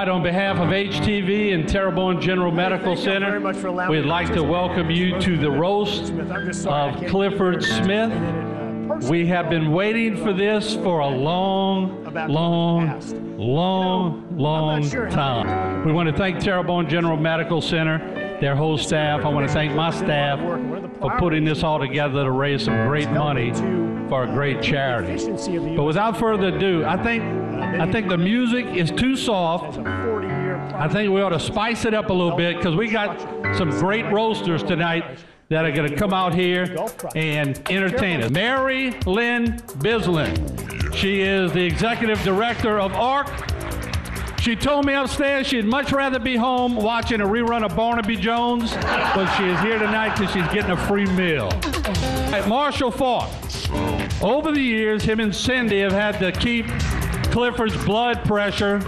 right, on behalf of HTV and Terrebonne General Medical Center, we'd like to welcome you to the roast of Clifford Smith. We have been waiting for this for a long time. We want to thank Terrebonne General Medical Center, their whole staff. I want to thank my staff for putting this all together to raise some great money for a great charity. But without further ado, I think the music is too soft. I think we ought to spice it up a little bit because we got some great roasters tonight that are going to come out here and entertain us. Mary Lynn Bislin. She is the executive director of ARC. She told me upstairs she'd much rather be home watching a rerun of Barnaby Jones, but she is here tonight because she's getting a free meal. Marshall Falk. Over the years, him and Cindy have had to keep Clifford's blood pressure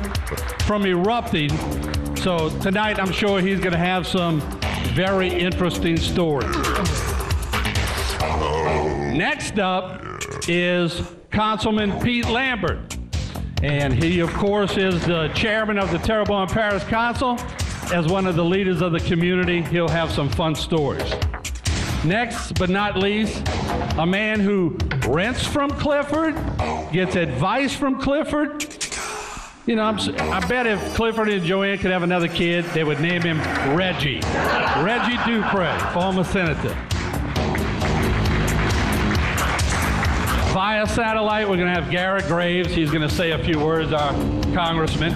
from erupting. So tonight, I'm sure he's going to have some very interesting stories. Next up is Councilman Pete Lambert. And he, of course, is the chairman of the Terrebonne Parish Council. As one of the leaders of the community, he'll have some fun stories. Next, but not least, a man who rents from Clifford, gets advice from Clifford. You know, I bet if Clifford and Joanne could have another kid, they would name him Reggie. Reggie Dupre, former senator. Via satellite, we're going to have Garrett Graves. He's going to say a few words, our congressman.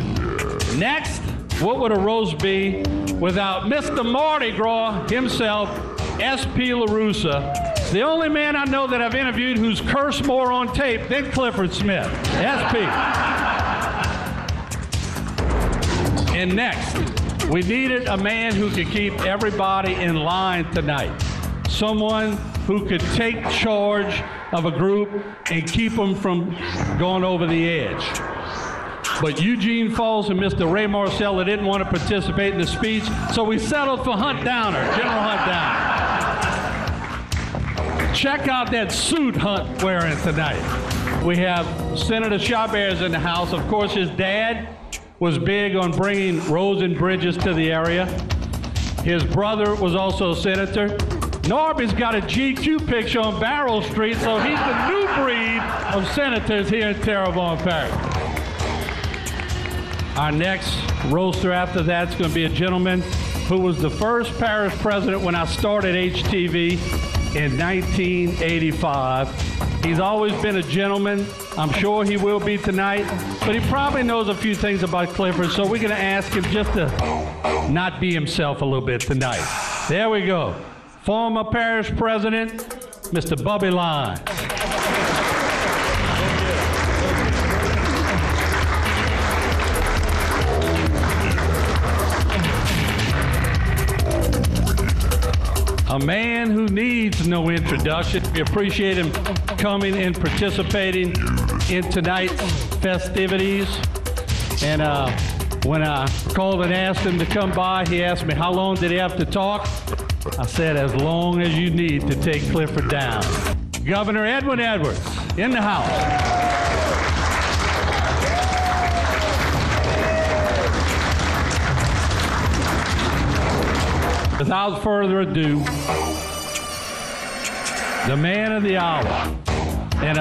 Next, what would a roast be without Mr. Mardi Gras himself, S.P. LaRussa, the only man I know that I've interviewed who's cursed more on tape than Clifford Smith. S.P. And next, we needed a man who could keep everybody in line tonight. Someone who could take charge of a group and keep them from going over the edge. But Eugene Falls and Mr. Ray Marcella didn't want to participate in the speech, so we settled for Hunt Downer, General Hunt Downer. Check out that suit Hunt wearing tonight. We have Senator Chabert in the house. Of course, his dad was big on bringing roads and bridges to the area. His brother was also a senator. Norby's got a GQ picture on Barrow Street, so he's the new breed of senators here in Terrebonne Parish. Our next roaster after that is going to be a gentleman who was the first parish president when I started HTV in 1985. He's always been a gentleman. I'm sure he will be tonight, but he probably knows a few things about Clifford, so we're going to ask him just to not be himself a little bit tonight. There we go. Former parish president, Mr. Bubby Lyons. A man who needs no introduction. We appreciate him coming and participating in tonight's festivities. And when I called and asked him to come by, he asked me how long did he have to talk. I said, as long as you need to take Clifford down. Governor Edwin Edwards in the house. Without further ado, the man of the hour. And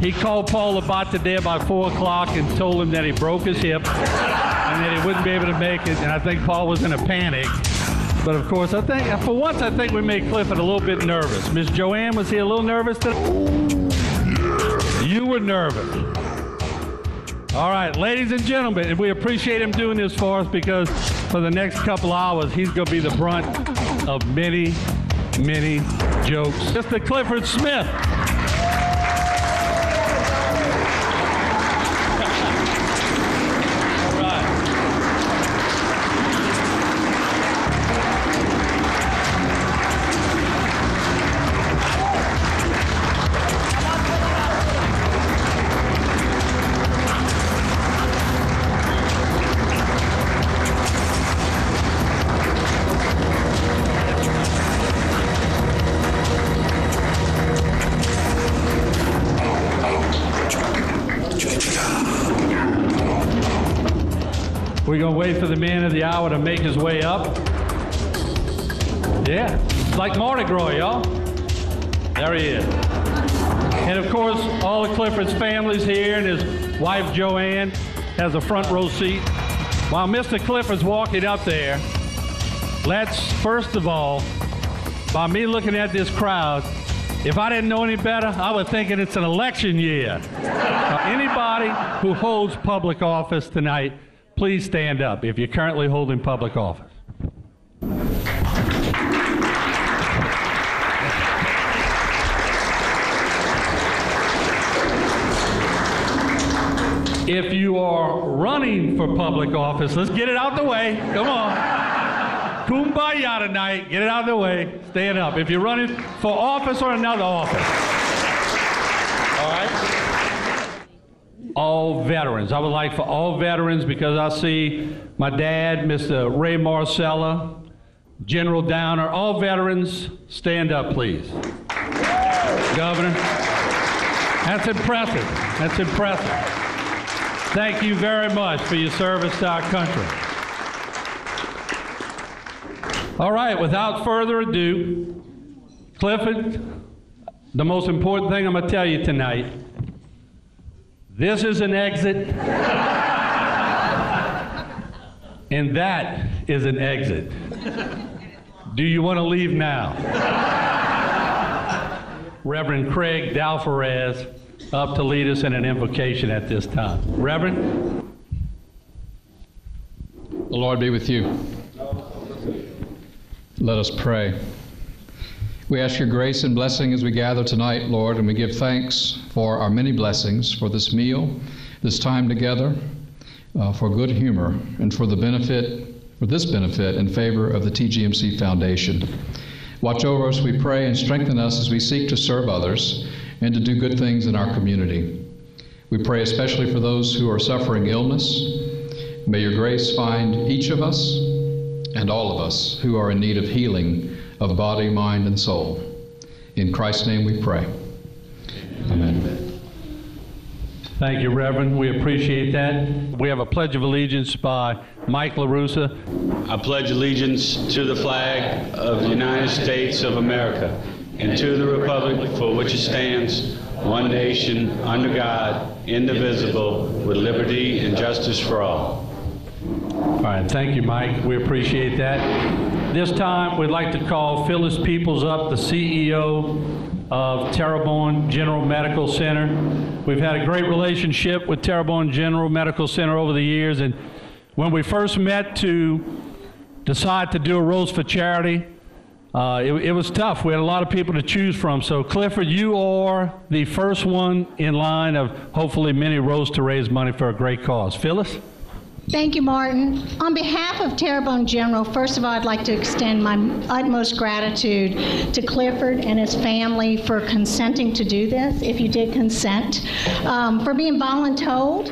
he called Paul Labatt today about 4 o'clock and told him that he broke his hip and that he wouldn't be able to make it. And I think Paul was in a panic. But of course, I think, for once, I think we made Clifford a little bit nervous. Miss Joanne, was he a little nervous today? You were nervous. All right, ladies and gentlemen, and we appreciate him doing this for us because for the next couple hours, he's going to be the brunt of many, many jokes. Mr. Clifford Smith. We're going to wait for the man of the hour to make his way up. Yeah, it's like Mardi Gras, y'all. There he is. And of course, all of Clifford's family's here, and his wife Joanne has a front row seat. While Mr. Clifford's walking up there, let's first of all, by me looking at this crowd, if I didn't know any better, I was thinking it's an election year. Anybody who holds public office tonight, please stand up if you're currently holding public office. If you are running for public office, let's get it out the way. Come on. Kumbaya tonight. Get it out of the way. Stand up. If you're running for office or another office. All right? All veterans. I would like for all veterans, because I see my dad, Mr. Ray Marcella, General Downer, all veterans, stand up, please. Governor. That's impressive. That's impressive. Thank you very much for your service to our country. All right, without further ado, Clifford, the most important thing I'm going to tell you tonight, this is an exit, and that is an exit. Do you want to leave now? Reverend Craig Dalfarez up to lead us in an invocation at this time. Reverend? The Lord be with you. Let us pray. We ask your grace and blessing as we gather tonight, Lord, and we give thanks for our many blessings, for this meal, this time together, for good humor, and for this benefit in favor of the TGMC Foundation. Watch over us, we pray, and strengthen us as we seek to serve others and to do good things in our community. We pray especially for those who are suffering illness. May your grace find each of us and all of us who are in need of healing of body, mind, and soul. In Christ's name we pray. Amen. Thank you, Reverend. We appreciate that. We have a Pledge of Allegiance by Mike LaRussa. I pledge allegiance to the flag of the United States of America and to the republic for which it stands, one nation, under God, indivisible, with liberty and justice for all. All right, thank you, Mike. We appreciate that. This time, we'd like to call Phyllis Peoples up, the CEO of Terrebonne General Medical Center. We've had a great relationship with Terrebonne General Medical Center over the years, and when we first met to decide to do a Roast for Charity, it was tough. We had a lot of people to choose from. So Clifford, you are the first one in line of hopefully many roasts to raise money for a great cause. Phyllis? Thank you, Martin. On behalf of Terrebonne General, first of all, I'd like to extend my utmost gratitude to Clifford and his family for consenting to do this, if you did consent, for being voluntold.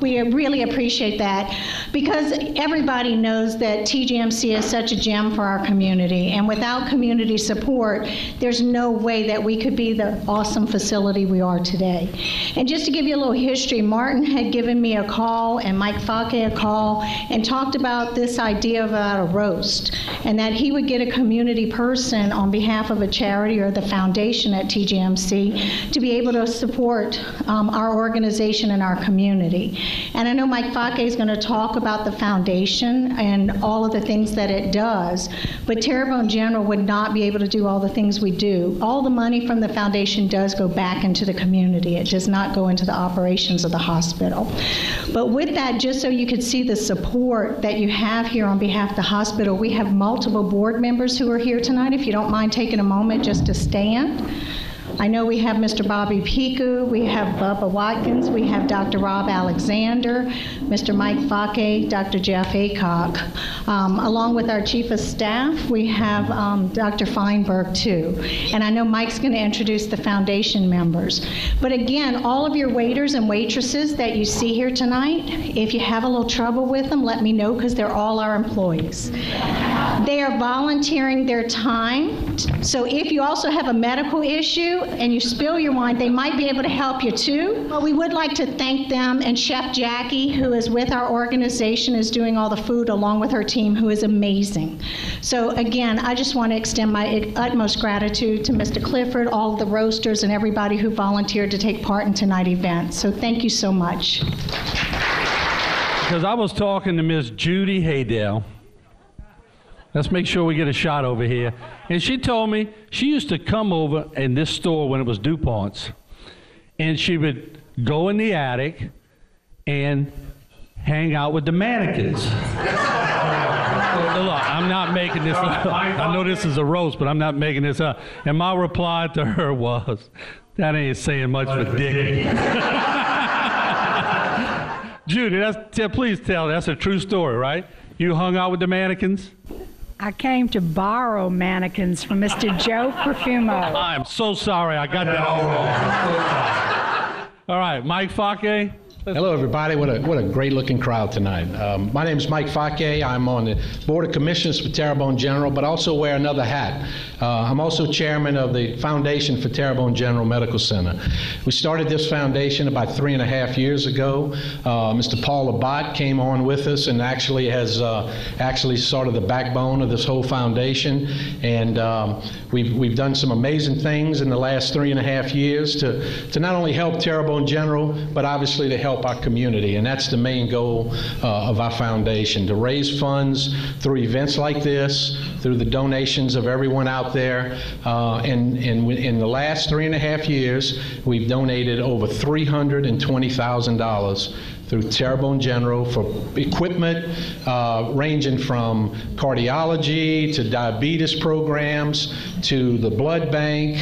We really appreciate that, because everybody knows that TGMC is such a gem for our community, and without community support, there's no way that we could be the awesome facility we are today. And just to give you a little history, Martin had given me a call and Mike Fake a call and talked about this idea about a roast, and that he would get a community person on behalf of a charity or the foundation at TGMC to be able to support our organization and our community. And I know Mike Fake is going to talk about the foundation and all of the things that it does, but Terrebonne General would not be able to do all the things we do. All the money from the foundation does go back into the community. It does not go into the operations of the hospital. But with that, just so you could see the support that you have here on behalf of the hospital, we have multiple board members who are here tonight. If you don't mind taking a moment just to stand. I know we have Mr. Bobby Piku, we have Bubba Watkins, we have Dr. Rob Alexander, Mr. Mike Fake, Dr. Jeff Aycock. Along with our Chief of Staff, we have Dr. Feinberg too. And I know Mike's going to introduce the foundation members. But again, all of your waiters and waitresses that you see here tonight, if you have a little trouble with them, let me know, because they're all our employees. They are volunteering their time. So if you also have a medical issue, and you spill your wine, they might be able to help you too. But we would like to thank them, and Chef Jackie, who is with our organization, is doing all the food along with her team, who is amazing. So again, I just want to extend my utmost gratitude to Mr. Clifford, all of the roasters, and everybody who volunteered to take part in tonight's event. So thank you so much. Because I was talking to Miss Judy Haydell. Let's make sure we get a shot over here. And she told me she used to come over in this store when it was DuPont's, and she would go in the attic and hang out with the mannequins. Look, I'm not making this up. I know this is a roast, but I'm not making this up. And my reply to her was, that ain't saying much for Dick. Judy, please tell, that's a true story, right? You hung out with the mannequins? I came to borrow mannequins from Mr. Joe Perfumo. I'm so sorry, I got that all wrong. All right, Mike Fake. Hello, everybody. What a great-looking crowd tonight. My name is Mike Fake. I'm on the Board of Commissioners for Terrebonne General, but also wear another hat. I'm also chairman of the Foundation for Terrebonne General Medical Center. We started this foundation about 3.5 years ago. Mr. Paul Abbott came on with us and actually has started the backbone of this whole foundation. And we've done some amazing things in the last 3.5 years to not only help Terrebonne General, but obviously to help our community, and that's the main goal of our foundation, to raise funds through events like this, through the donations of everyone out there. And in the last 3.5 years, we've donated over $320,000 through Terrebonne General for equipment ranging from cardiology to diabetes programs to the blood bank,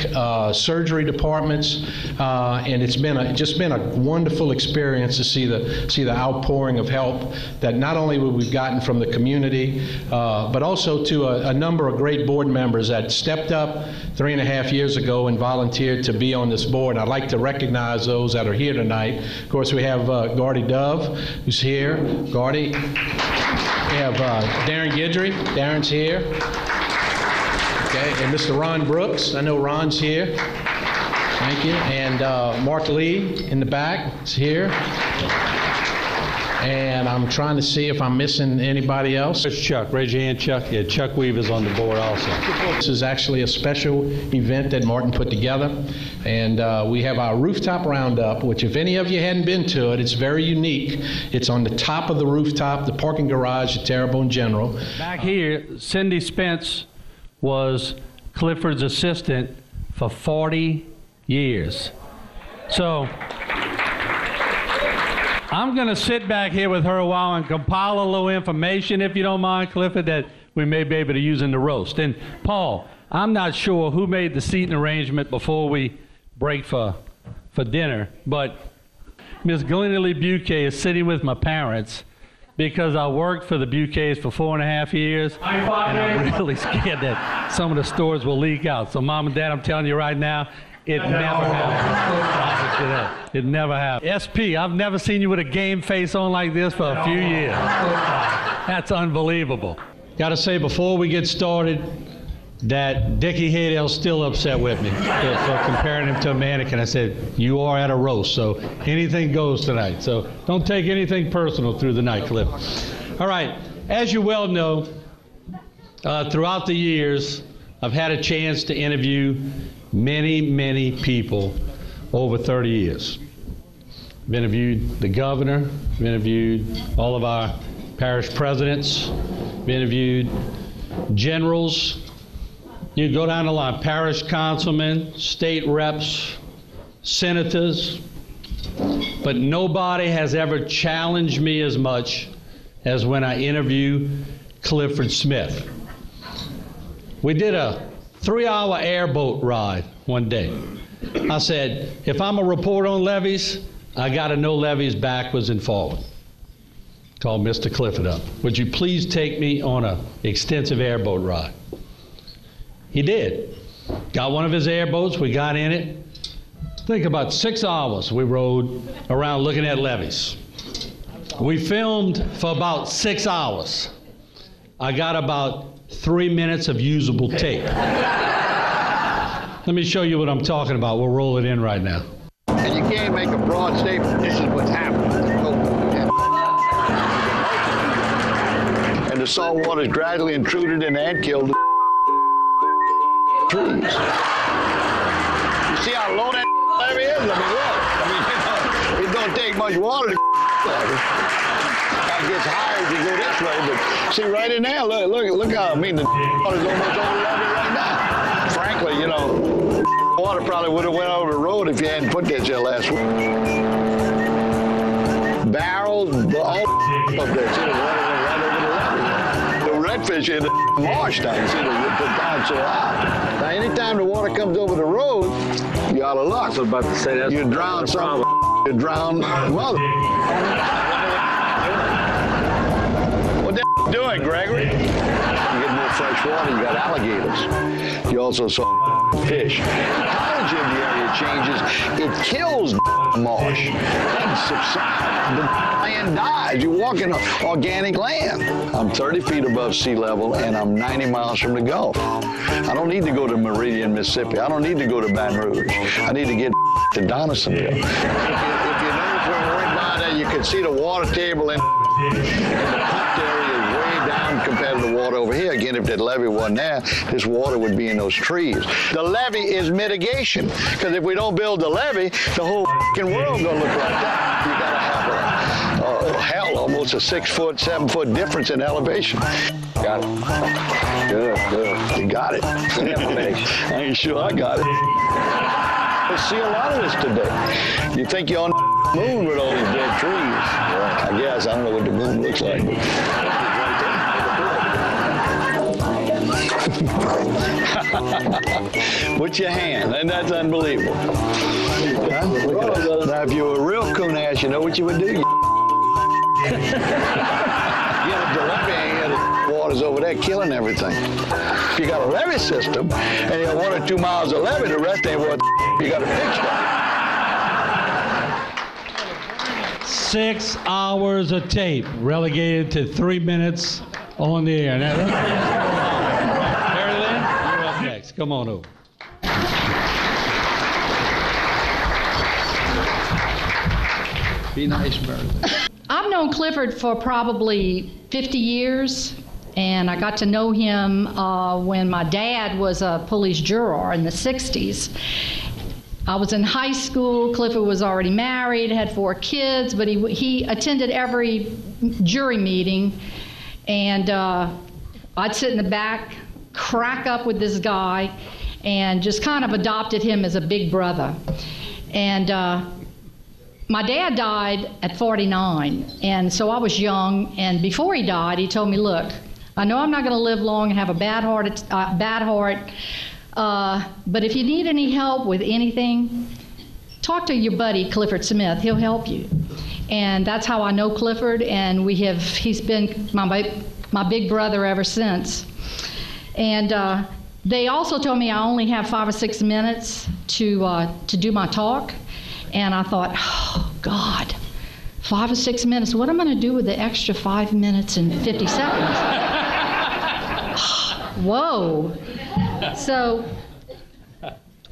surgery departments, and it's just been a wonderful experience to see the outpouring of help that not only we've gotten from the community, but also to a number of great board members that stepped up 3.5 years ago and volunteered to be on this board. I'd like to recognize those that are here tonight. Of course, we have Gardy Dove, who's here. Gardy. We have Darren Guidry. Darren's here. Okay, and Mr. Ron Brooks. I know Ron's here. Thank you. And Mark Lee in the back is here. And I'm trying to see if I'm missing anybody else. There's Chuck. Raise your hand, Chuck. Yeah, Chuck Weaver's on the board also. This is actually a special event that Martin put together. And we have our rooftop roundup, which if any of you hadn't been to it, it's very unique. It's on the top of the rooftop, the parking garage at Terrebonne General. Back here, Cindy Spence was Clifford's assistant for 40 years. So I'm going to sit back here with her a while and compile a little information, if you don't mind, Clifford, that we may be able to use in the roast. And Paul, I'm not sure who made the seating arrangement before we break for dinner, but Miss Glenna Lee Buquet is sitting with my parents because I worked for the Buquets for 4.5 years, and I'm really scared that some of the stores will leak out. So Mom and Dad, I'm telling you right now, it never happened. It never happened. SP, I've never seen you with a game face on like this for a few years. That's unbelievable. Got to say before we get started that Dickie Haydell's still upset with me for comparing him to a mannequin. I said, you are at a roast, so anything goes tonight. So don't take anything personal through the night, Cliff. All right, as you well know, throughout the years, I've had a chance to interview many people over 30 years. I've interviewed the governor, I've interviewed all of our parish presidents, I've interviewed generals. You go down the line, parish councilmen, state reps, senators, but nobody has ever challenged me as much as when I interview Clifford Smith. We did a 3-hour airboat ride one day. I said, if I'm a report on levees, I got to know levees backwards and forward. Called Mr. Clifford up. Would you please take me on an extensive airboat ride? He did. Got one of his airboats, we got in it. I think about 6 hours we rode around looking at levees. We filmed for about 6 hours. I got about 3 minutes of usable tape. Let me show you what I'm talking about. We'll roll it in right now. And you can't make a broad statement, this is what's happening. And the salt water is gradually intruded in and killed the trees. You see how low that levee is? I mean, look. I mean, it don't take much water to it gets higher as you go this way, but see right in there, look how, I mean, the water's almost over the levee right now. Frankly, you know, water probably would have went over the road if you hadn't put that there last week. Barrels, all up there. See, the water went right over the levee. The redfish in the marsh now, you see, they put down so high. Now, anytime the water comes over the road, you out of luck. I was about to say that. You drown some, you drown mother. What the doing, Gregory? You get more fresh water, you got alligators. You also saw fish. Ecology of the area changes. It kills marsh. It subsides. The land dies. You walk in organic land. I'm 30 feet above sea level, and I'm 90 miles from the Gulf. I don't need to go to Meridian, Mississippi. I don't need to go to Baton Rouge. I need to get to Donaldsonville. If you notice when we went by there, you can see the water table and the pumped area is way down compared to the water over here. Again, if that levee wasn't there, this water would be in those trees. The levee is mitigation, because if we don't build the levee, the whole world gonna look like that. You gotta have hell, almost a 6 foot, 7 foot difference in elevation. Got it. Good. You got it. I ain't sure I got it. We'll see a lot of this today. You think you're on the moon with all these dead trees. I guess. I don't know what the moon looks like. Put your hand, and that's unbelievable. Huh? Now, if you were a real coon ass, you know what you would do? The levee here, the water's over there killing everything. If you got a levee system, and you have 1 or 2 miles of levee, the rest ain't what you got to fix that. 6 hours of tape relegated to 3 minutes on the air. Now, Marilyn, you're up next. Come on over. Be nice, Marilyn. I've known Clifford for probably 50 years, and I got to know him when my dad was a police juror in the 60s. I was in high school. Clifford was already married, had 4 kids, but he attended every jury meeting, and I'd sit in the back, crack up with this guy, and just kind of adopted him as a big brother. And my dad died at 49, and so I was young, and before he died, he told me, look, I know I'm not going to live long and have a bad heart, but if you need any help with anything, talk to your buddy Clifford Smith. He'll help you. And that's how I know Clifford, and he's been my big brother ever since. And they also told me I only have 5 or 6 minutes to do my talk, and I thought, oh God, 5 or 6 minutes. What am I going to do with the extra 5 minutes and 50 seconds? Whoa. So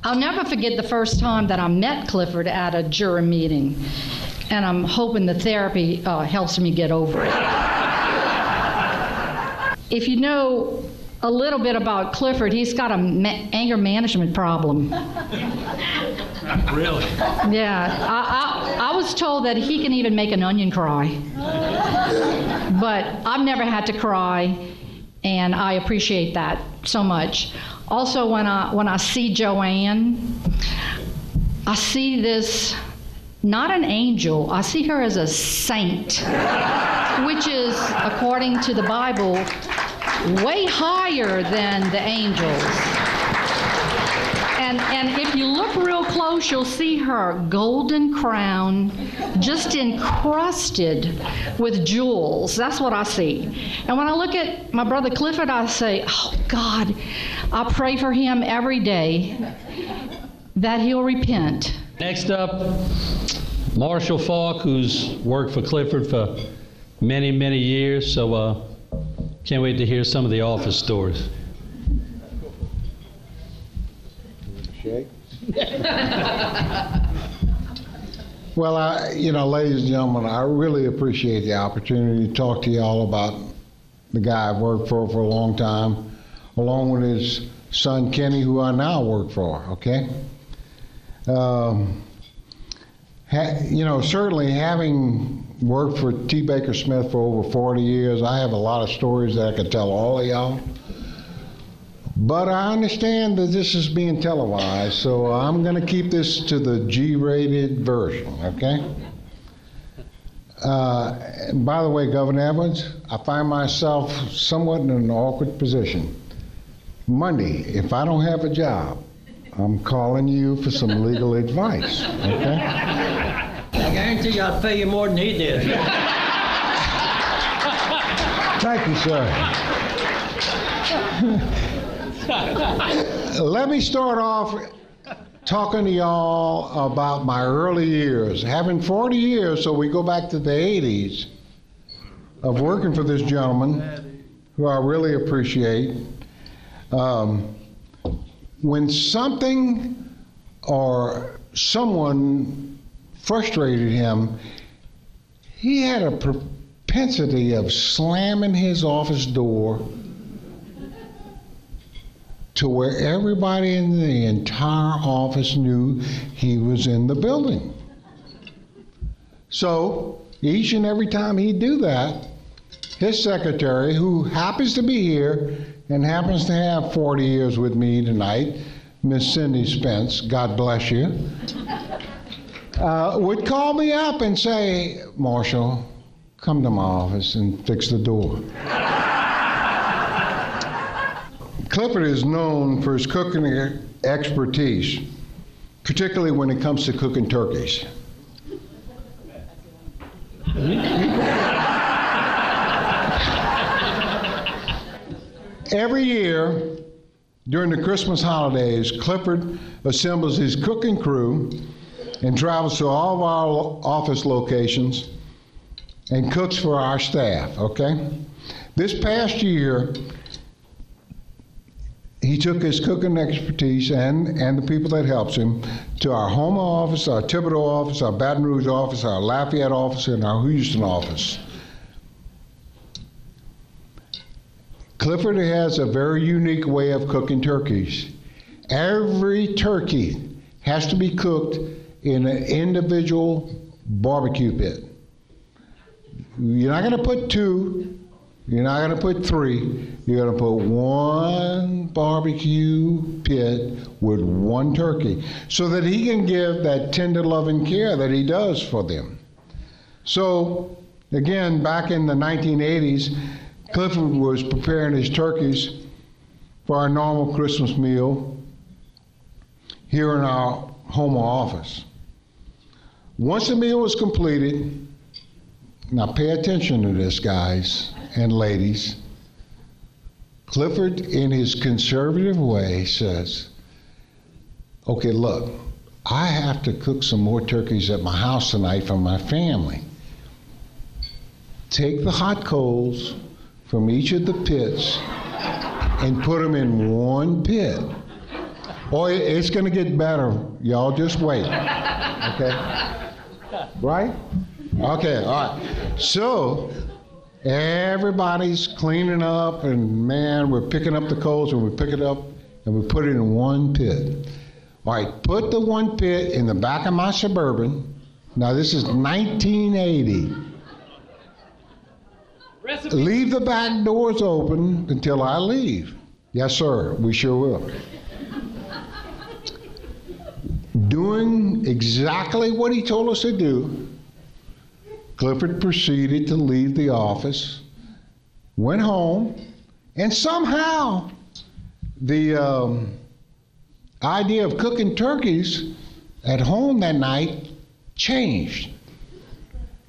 I'll never forget the first time that I met Clifford at a jury meeting, and I'm hoping the therapy helps me get over it. If you know a little bit about Clifford, he's got an anger management problem. Really? Yeah. I was told that he can even make an onion cry. But I've never had to cry, and I appreciate that so much. Also, when I see Joanne, I see this, not an angel, I see her as a saint, which is, according to the Bible, way higher than the angels. And if you look real close, you'll see her golden crown just encrusted with jewels. That's what I see. And when I look at my brother Clifford, I say, oh God, I pray for him every day that he'll repent. Next up, Marshall Falk, who's worked for Clifford for many, many years. So can't wait to hear some of the office stories. Shake. Well, ladies and gentlemen, I really appreciate the opportunity to talk to you all about the guy I've worked for a long time, along with his son Kenny, who I now work for, okay? Certainly having worked for T. Baker Smith for over 40 years, I have a lot of stories that I could tell all of y'all. But I understand that this is being televised, so I'm going to keep this to the G-rated version, okay? By the way, Governor Evans, I find myself somewhat in an awkward position. Monday, if I don't have a job, I'm calling you for some legal advice, okay? I guarantee you I'll pay you more than he did. Thank you, sir. Let me start off talking to y'all about my early years. Having 40 years, so we go back to the 80s, of working for this gentleman, who I really appreciate. When something or someone frustrated him, he had a propensity of slamming his office door to where everybody in the entire office knew he was in the building. So each and every time he'd do that, his secretary, who happens to be here and happens to have 40 years with me tonight, Miss Cindy Spence, God bless you, would call me up and say, Marshall, come to my office and fix the door. Clifford is known for his cooking expertise, particularly when it comes to cooking turkeys. Every year, during the Christmas holidays, Clifford assembles his cooking crew and travels to all of our office locations and cooks for our staff, okay? This past year, he took his cooking expertise and the people that helps him to our Houma office, our Thibodeau office, our Baton Rouge office, our Lafayette office, and our Houston office. Clifford has a very unique way of cooking turkeys. Every turkey has to be cooked in an individual barbecue pit. You're not going to put two, you're not going to put three, you're going to put one barbecue pit with one turkey so that he can give that tender loving care that he does for them. So, again, back in the 1980s, Clifford was preparing his turkeys for our normal Christmas meal here in our Houma office. Once the meal was completed, now pay attention to this, guys and ladies, Clifford, in his conservative way, says, okay, look, I have to cook some more turkeys at my house tonight for my family. Take the hot coals from each of the pits and put them in one pit. Boy, it's going to get better. Y'all just wait. Okay? Right? Okay, all right. So, everybody's cleaning up, and man, we're picking up the coals, and we pick it up, and we put it in one pit. All right, put the one pit in the back of my Suburban. Now, this is 1980. Leave the back doors open until I leave. Yes, sir, we sure will. Doing exactly what he told us to do, Clifford proceeded to leave the office, went home, and somehow the idea of cooking turkeys at home that night changed.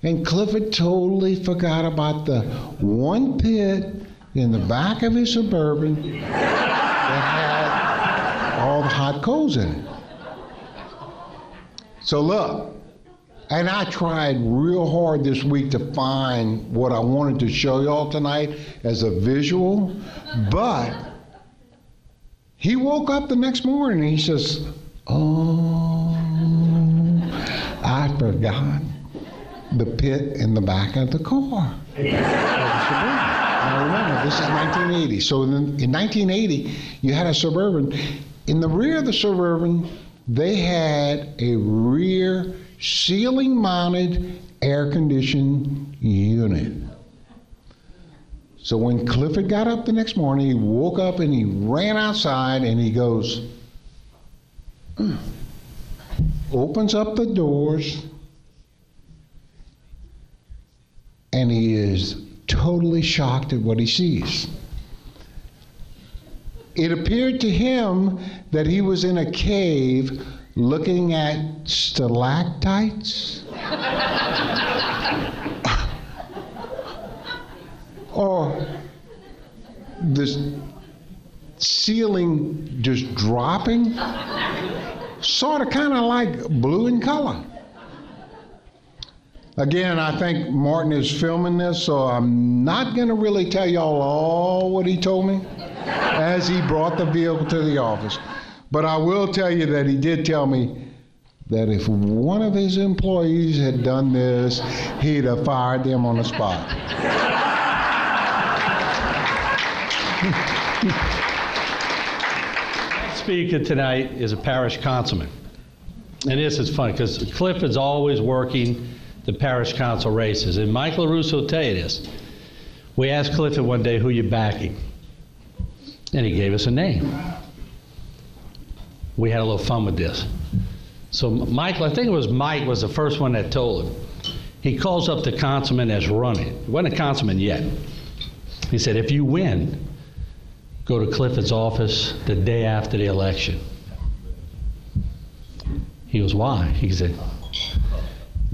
And Clifford totally forgot about the one pit in the back of his Suburban that had all the hot coals in it. So look, and I tried real hard this week to find what I wanted to show y'all tonight as a visual, but he woke up the next morning and he says, Oh, I forgot the pit in the back of the car. Now remember, this is 1980. So in 1980, you had a Suburban. In the rear of the Suburban, they had a rear ceiling-mounted air-conditioned unit. So when Clifford got up the next morning, he woke up and he ran outside and he goes, opens up the doors, and he is totally shocked at what he sees. It appeared to him that he was in a cave looking at stalactites or this ceiling just dropping, sort of kind of like blue in color. Again, I think Martin is filming this, so I'm not going to really tell y'all all what he told me as he brought the vehicle to the office. But I will tell you that he did tell me that if one of his employees had done this, he'd have fired them on the spot. Speaker tonight is a parish councilman. And this is funny because Clifford's always working the parish council races. And Mike LaRusso will tell you this. We asked Clifford one day, who you backing? And he gave us a name. We had a little fun with this. So Michael, I think it was Mike was the first one that told him. He calls up the councilman that's running. He wasn't a councilman yet. He said, if you win, go to Clifford's office the day after the election. He goes, why? He said,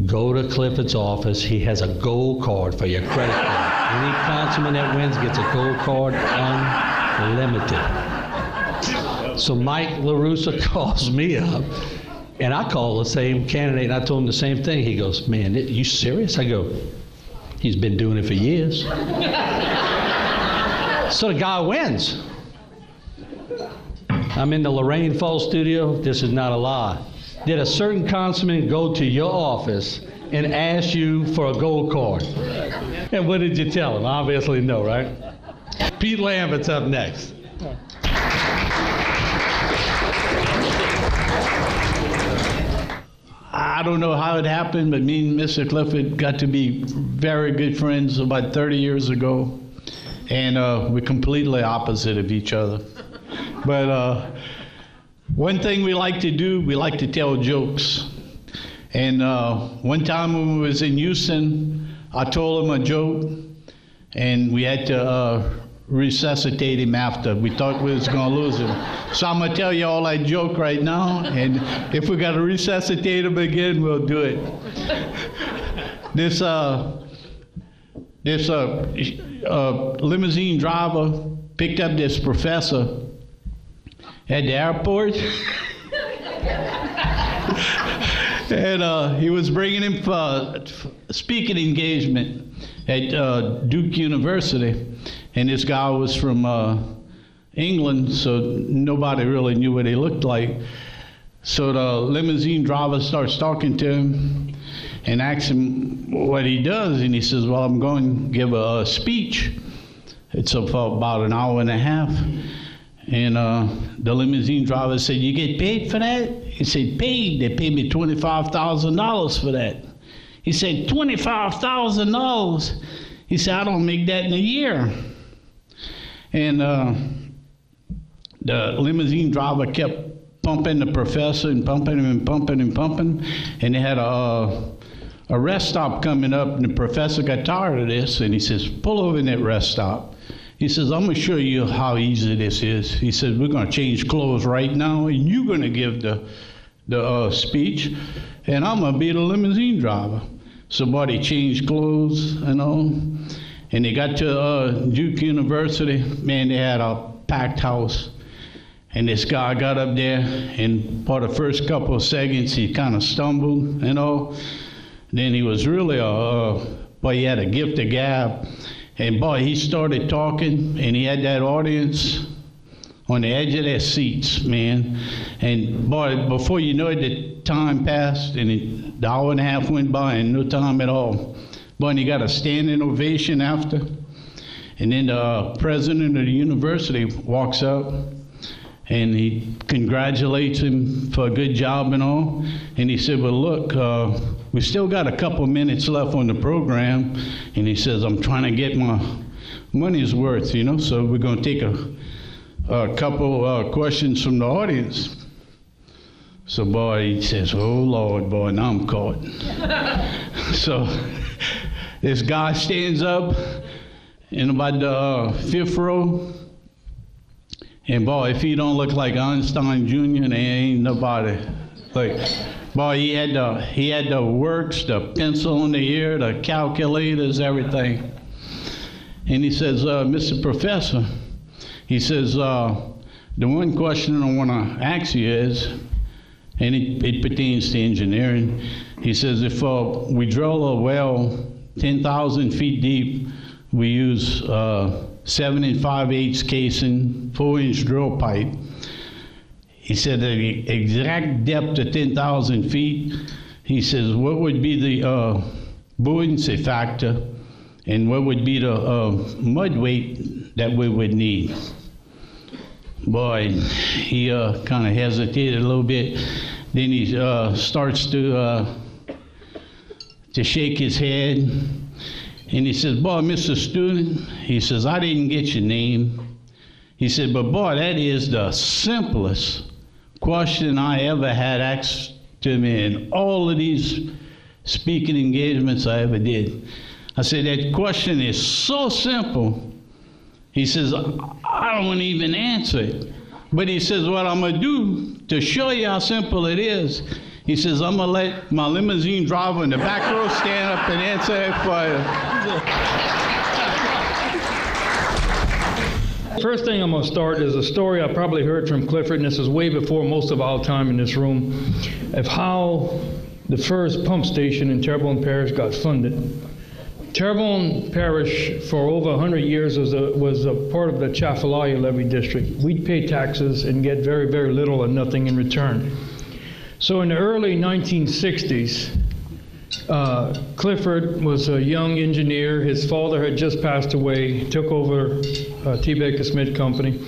go to Clifford's office. He has a gold card for your credit card. Any councilman that wins gets a gold card, unlimited. So Mike LaRusso calls me up, and I call the same candidate, and I told him the same thing. He goes, man, you serious? I go, he's been doing it for years. So the guy wins. I'm in the Lorraine Falls studio. This is not a lie. Did a certain councilman go to your office and ask you for a gold card? And what did you tell him? Obviously no, right? Pete Lambert's up next. I don't know how it happened, but me and Mr. Clifford got to be very good friends about 30 years ago. And we're completely opposite of each other. But one thing we like to do, we like to tell jokes. And one time when we was in Houston, I told him a joke, and we had to resuscitate him after. We thought we was going to lose him. So I'm going to tell you all that joke right now, and if we got to resuscitate him again, we'll do it. This limousine driver picked up this professor at the airport. And he was bringing him for a speaking engagement at Duke University. And this guy was from England, so nobody really knew what he looked like. So the limousine driver starts talking to him and asks him what he does. And he says, well, I'm going to give a speech. It's for about an hour and a half. And the limousine driver said, you get paid for that? He said, paid? They paid me $25,000 for that. He said, $25,000? He said, I don't make that in a year. And the limousine driver kept pumping the professor and pumping him and pumping and pumping. And they had a rest stop coming up, and the professor got tired of this, and he says, pull over in that rest stop. He says, I'm going to show you how easy this is. He says, we're going to change clothes right now, and you're going to give the speech, and I'm going to be the limousine driver. So buddy changed clothes and all, and they got to Duke University. Man, they had a packed house. And this guy got up there, and for the first couple of seconds, he kind of stumbled and all. Then he was really boy, he had a gift of gab. And boy, he started talking, and he had that audience on the edge of their seats, man. And boy, before you know it, the time passed, and the hour and a half went by, and no time at all. Boy, and he got a standing ovation after. And then the president of the university walks up, and he congratulates him for a good job and all. And he said, well, look, we still got a couple minutes left on the program. And he says, I'm trying to get my money's worth, you know, so we're going to take a couple questions from the audience. So, boy, he says, oh, Lord, boy, now I'm caught. So this guy stands up in about the fifth row. And boy, if he don't look like Einstein Jr., there ain't nobody. Like, boy, he had the works, the pencil in the ear, the calculators, everything. And he says, Mr. Professor, he says, the one question I want to ask you is, and it pertains to engineering. He says, if we drill a well 10,000 feet deep, we use 7 5/8 casing, 4-inch drill pipe. He said the exact depth of 10,000 feet. He says, what would be the buoyancy factor, and what would be the mud weight that we would need? Boy, he kind of hesitated a little bit. Then he starts to shake his head. And he says, boy, Mr. Student, he says, I didn't get your name. He said, but boy, that is the simplest question I ever had asked to me in all of these speaking engagements I ever did. I said, that question is so simple. He says, I don't even answer it. But he says, what I'm going to do to show you how simple it is, he says, I'm going to let my limousine driver in the back row stand up and answer it for you. First thing I'm going to start is a story I probably heard from Clifford, and this is way before most of our time in this room, of how the first pump station in Terrebonne Parish got funded. Terrebonne Parish, for over 100 years, was a part of the Chafalaya levy district. We'd pay taxes and get very, very little or nothing in return. So in the early 1960s, Clifford was a young engineer. His father had just passed away, took over T. Baker Smith Company.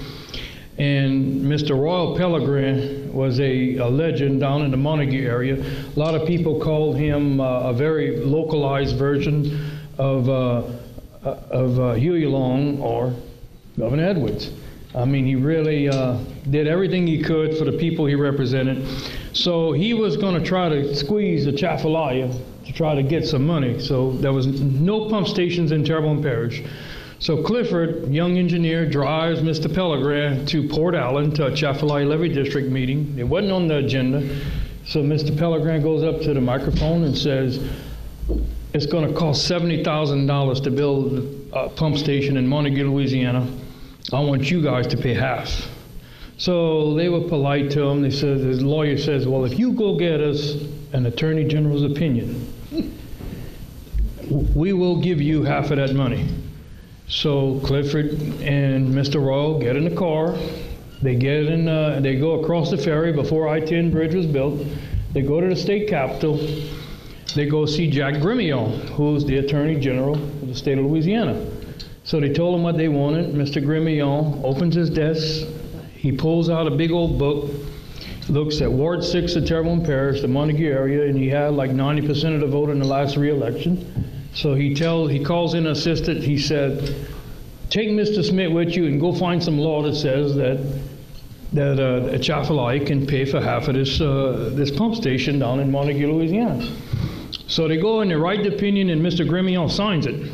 And Mr. Royal Pellegrin was a legend down in the Montague area. A lot of people called him a very localized version of Huey Long or Governor Edwards. I mean, he really did everything he could for the people he represented. So he was going to try to squeeze the Chafalaya to try to get some money. So there was no pump stations in Terrebonne Parish. So Clifford, young engineer, drives Mr. Pellegrin to Port Allen to a Chafalaya levy district meeting. It wasn't on the agenda. So Mr. Pellegrin goes up to the microphone and says, it's going to cost $70,000 to build a pump station in Montague, Louisiana. I want you guys to pay half. So they were polite to him. They said, his lawyer says, well, if you go get us an attorney general's opinion, we will give you half of that money. So Clifford and Mr. Royal get in the car. They get in. They go across the ferry before I-10 bridge was built. They go to the state capitol. They go see Jack Gremillon, who's the attorney general of the state of Louisiana. So they told him what they wanted. Mr. Gremillon opens his desk. He pulls out a big old book, looks at Ward 6 of Terrebonne Parish, the Montague area, and he had like 90% of the vote in the last re-election. So he calls in an assistant. He said, take Mr. Smith with you and go find some law that says that Chafalaya can pay for half of this pump station down in Montague, Louisiana. So they go and they write the opinion, and Mr. Gremillon signs it.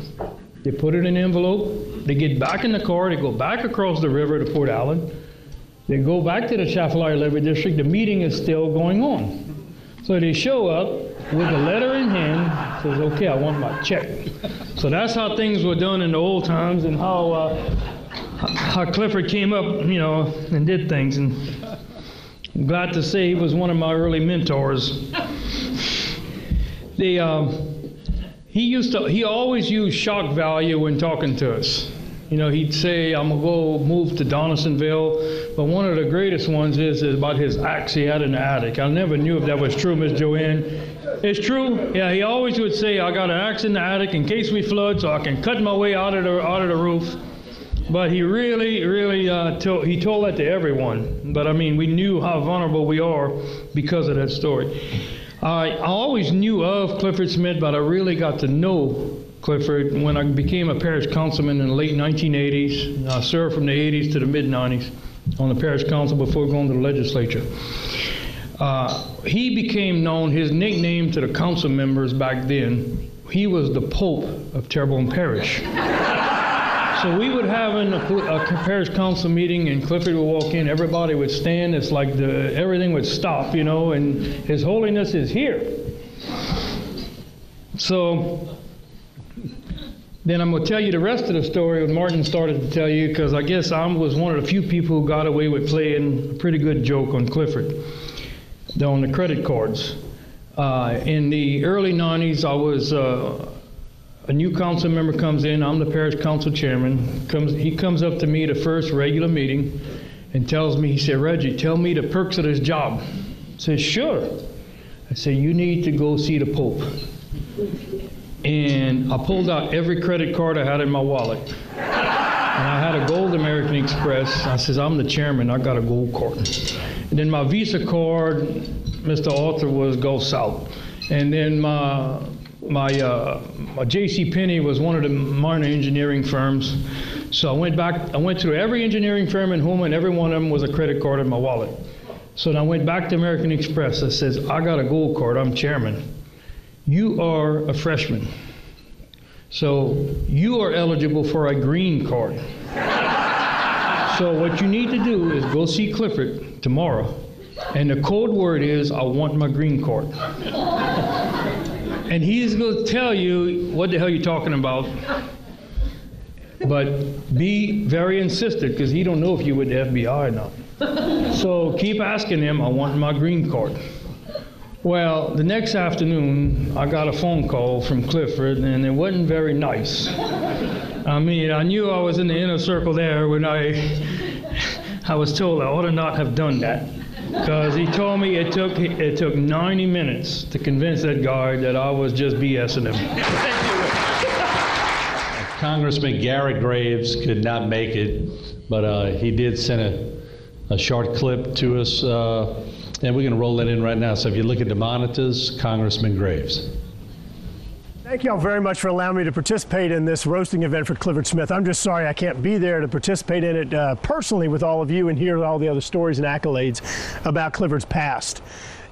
They put it in an envelope. They get back in the car. They go back across the river to Port Allen. They go back to the Chafalaya levy district. The meeting is still going on. So they show up with a letter in hand. Says, okay, I want my check. So that's how things were done in the old times, and how Clifford came up, and did things. And I'm glad to say he was one of my early mentors. He always used shock value when talking to us. You know, he'd say, I'm gonna go move to Donaldsonville, but one of the greatest ones is about his axe he had in the attic. I never knew if that was true, Miss Joanne. It's true. Yeah, he always would say, I got an axe in the attic in case we flood, so I can cut my way out of the roof. But he really he told that to everyone. But I mean, we knew how vulnerable we are because of that story. I always knew of Clifford Smith, but I really got to know Clifford when I became a parish councilman in the late 1980s. I served from the 80s to the mid-90s on the parish council before going to the legislature. He became known, his nickname to the council members back then, he was the Pope of Terrebonne Parish. So we would have a parish council meeting, and Clifford would walk in, everybody would stand, it's like everything would stop, you know, and His Holiness is here. So then I'm going to tell you the rest of the story what Martin started to tell you, because I guess I was one of the few people who got away with playing a pretty good joke on Clifford, on the credit cards. In the early 90s, I was, a new council member comes in, I'm the parish council chairman, he comes up to me the first regular meeting and tells me, he said, Reggie, tell me the perks of this job. I said, sure. I said, you need to go see the Pope. And I pulled out every credit card I had in my wallet. And I had a gold American Express. I says, I'm the chairman, I got a gold card. And then my Visa card, Mr. Author, was Gulf South. And then my J.C. Penney was one of the minor engineering firms. So I went through every engineering firm in Houma, and every one of them was a credit card in my wallet. So then I went back to American Express. I says, I got a gold card, I'm chairman. You are a freshman. So you are eligible for a green card. So what you need to do is go see Clifford tomorrow. And the code word is, I want my green card. And he's going to tell you what the hell you're talking about. But be very insistent, because he don't know if you're with the FBI or not. So keep asking him, I want my green card. Well, the next afternoon, I got a phone call from Clifford, and it wasn't very nice. I mean, I knew I was in the inner circle there when I was told I ought to not have done that. Because he told me it took 90 minutes to convince that guy that I was just BSing him. Congressman Garrett Graves could not make it, but he did send a short clip to us, and we're going to roll that in right now. So if you look at the monitors, Congressman Graves. Thank you all very much for allowing me to participate in this roasting event for Clifford Smith. I'm just sorry I can't be there to participate in it personally with all of you and hear all the other stories and accolades about Clifford's past.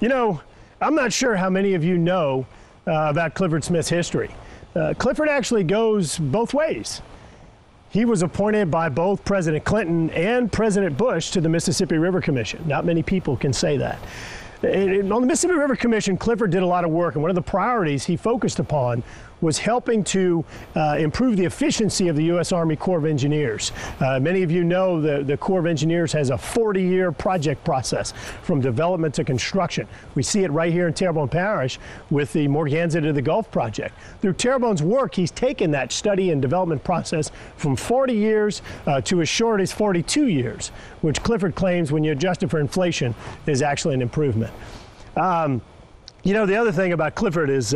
You know, I'm not sure how many of you know about Clifford Smith's history. Clifford actually goes both ways. He was appointed by both President Clinton and President Bush to the Mississippi River Commission. Not many people can say that. On the Mississippi River Commission, Clifford did a lot of work, and one of the priorities he focused upon was helping to improve the efficiency of the U.S. Army Corps of Engineers. Many of you know the Corps of Engineers has a 40-year project process from development to construction. We see it right here in Terrebonne Parish with the Morganza to the Gulf project. Through Terrebonne's work, he's taken that study and development process from 40 years to as short as 42 years, which Clifford claims, when you adjust it for inflation, is actually an improvement. You know, the other thing about Clifford is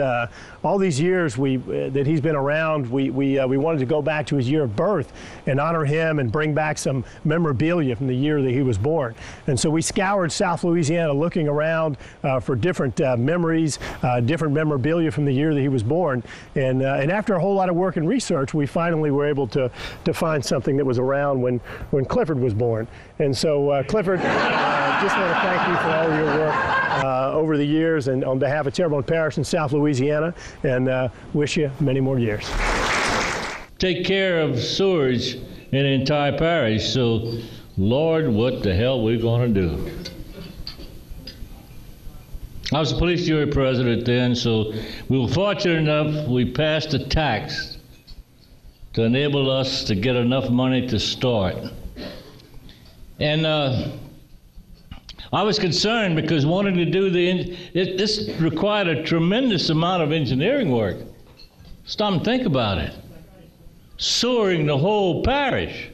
all these years that he's been around, we wanted to go back to his year of birth and honor him and bring back some memorabilia from the year that he was born. And so we scoured South Louisiana looking around for different memories, different memorabilia from the year that he was born. And after a whole lot of work and research, we finally were able to find something that was around when Clifford was born. And so Clifford, just want to thank you for all your work over the years, and on behalf of Terrebonne Parish in South Louisiana, and wish you many more years. Take care of sewage in the entire parish, so Lord, what the hell we going to do? I was the police jury president then, so we were fortunate enough we passed a tax to enable us to get enough money to start. And I was concerned because wanting to do this required a tremendous amount of engineering work. Stop and think about it. sewering the whole parish.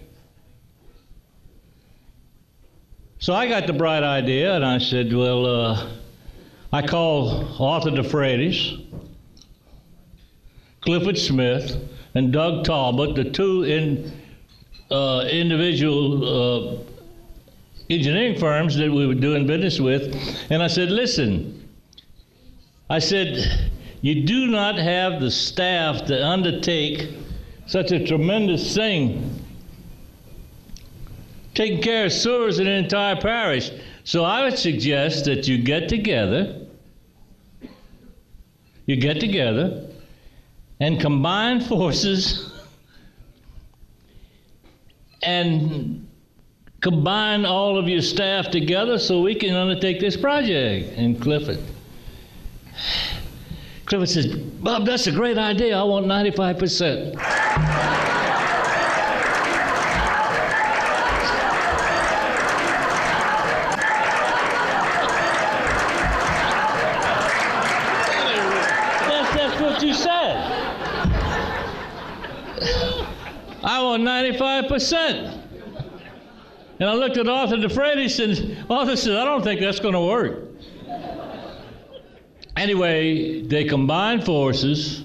So I got the bright idea, and I said, well, I called Arthur DeFreitas, Clifford Smith, and Doug Talbot, the two individual engineering firms that we were doing business with, and I said, listen, I said, you do not have the staff to undertake such a tremendous thing, taking care of sewers in an entire parish. So I would suggest that you get together and combine forces and combine all of your staff together so we can undertake this project. And Clifford says, Bob, that's a great idea. I want 95%. That's what you said. I want 95%. And I looked at Arthur DeFreitas, and Arthur said, I don't think that's going to work. Anyway, they combined forces,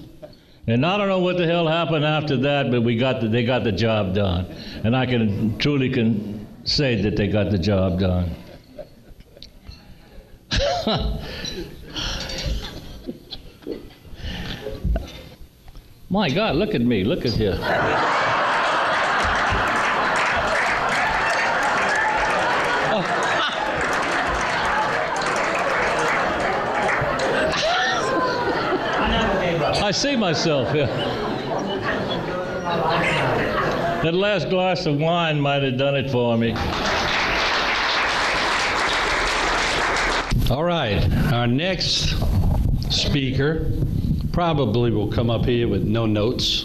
and I don't know what the hell happened after that, but they got the job done. And I can truly say that they got the job done. My God, look at me, look at here. I see myself, yeah. That last glass of wine might have done it for me. All right, our next speaker probably will come up here with no notes,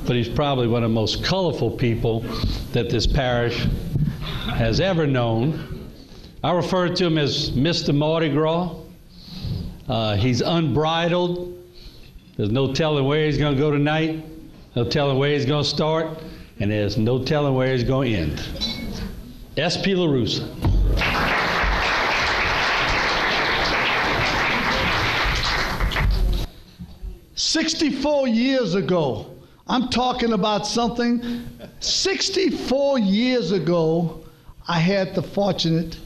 but he's probably one of the most colorful people that this parish has ever known. I refer to him as Mr. Mardi Gras. He's unbridled. There's no telling where he's going to go tonight, no telling where he's going to start, and there's no telling where he's going to end. S.P. LaRussa. 64 years ago, I'm talking about something, 64 years ago, I had the fortunate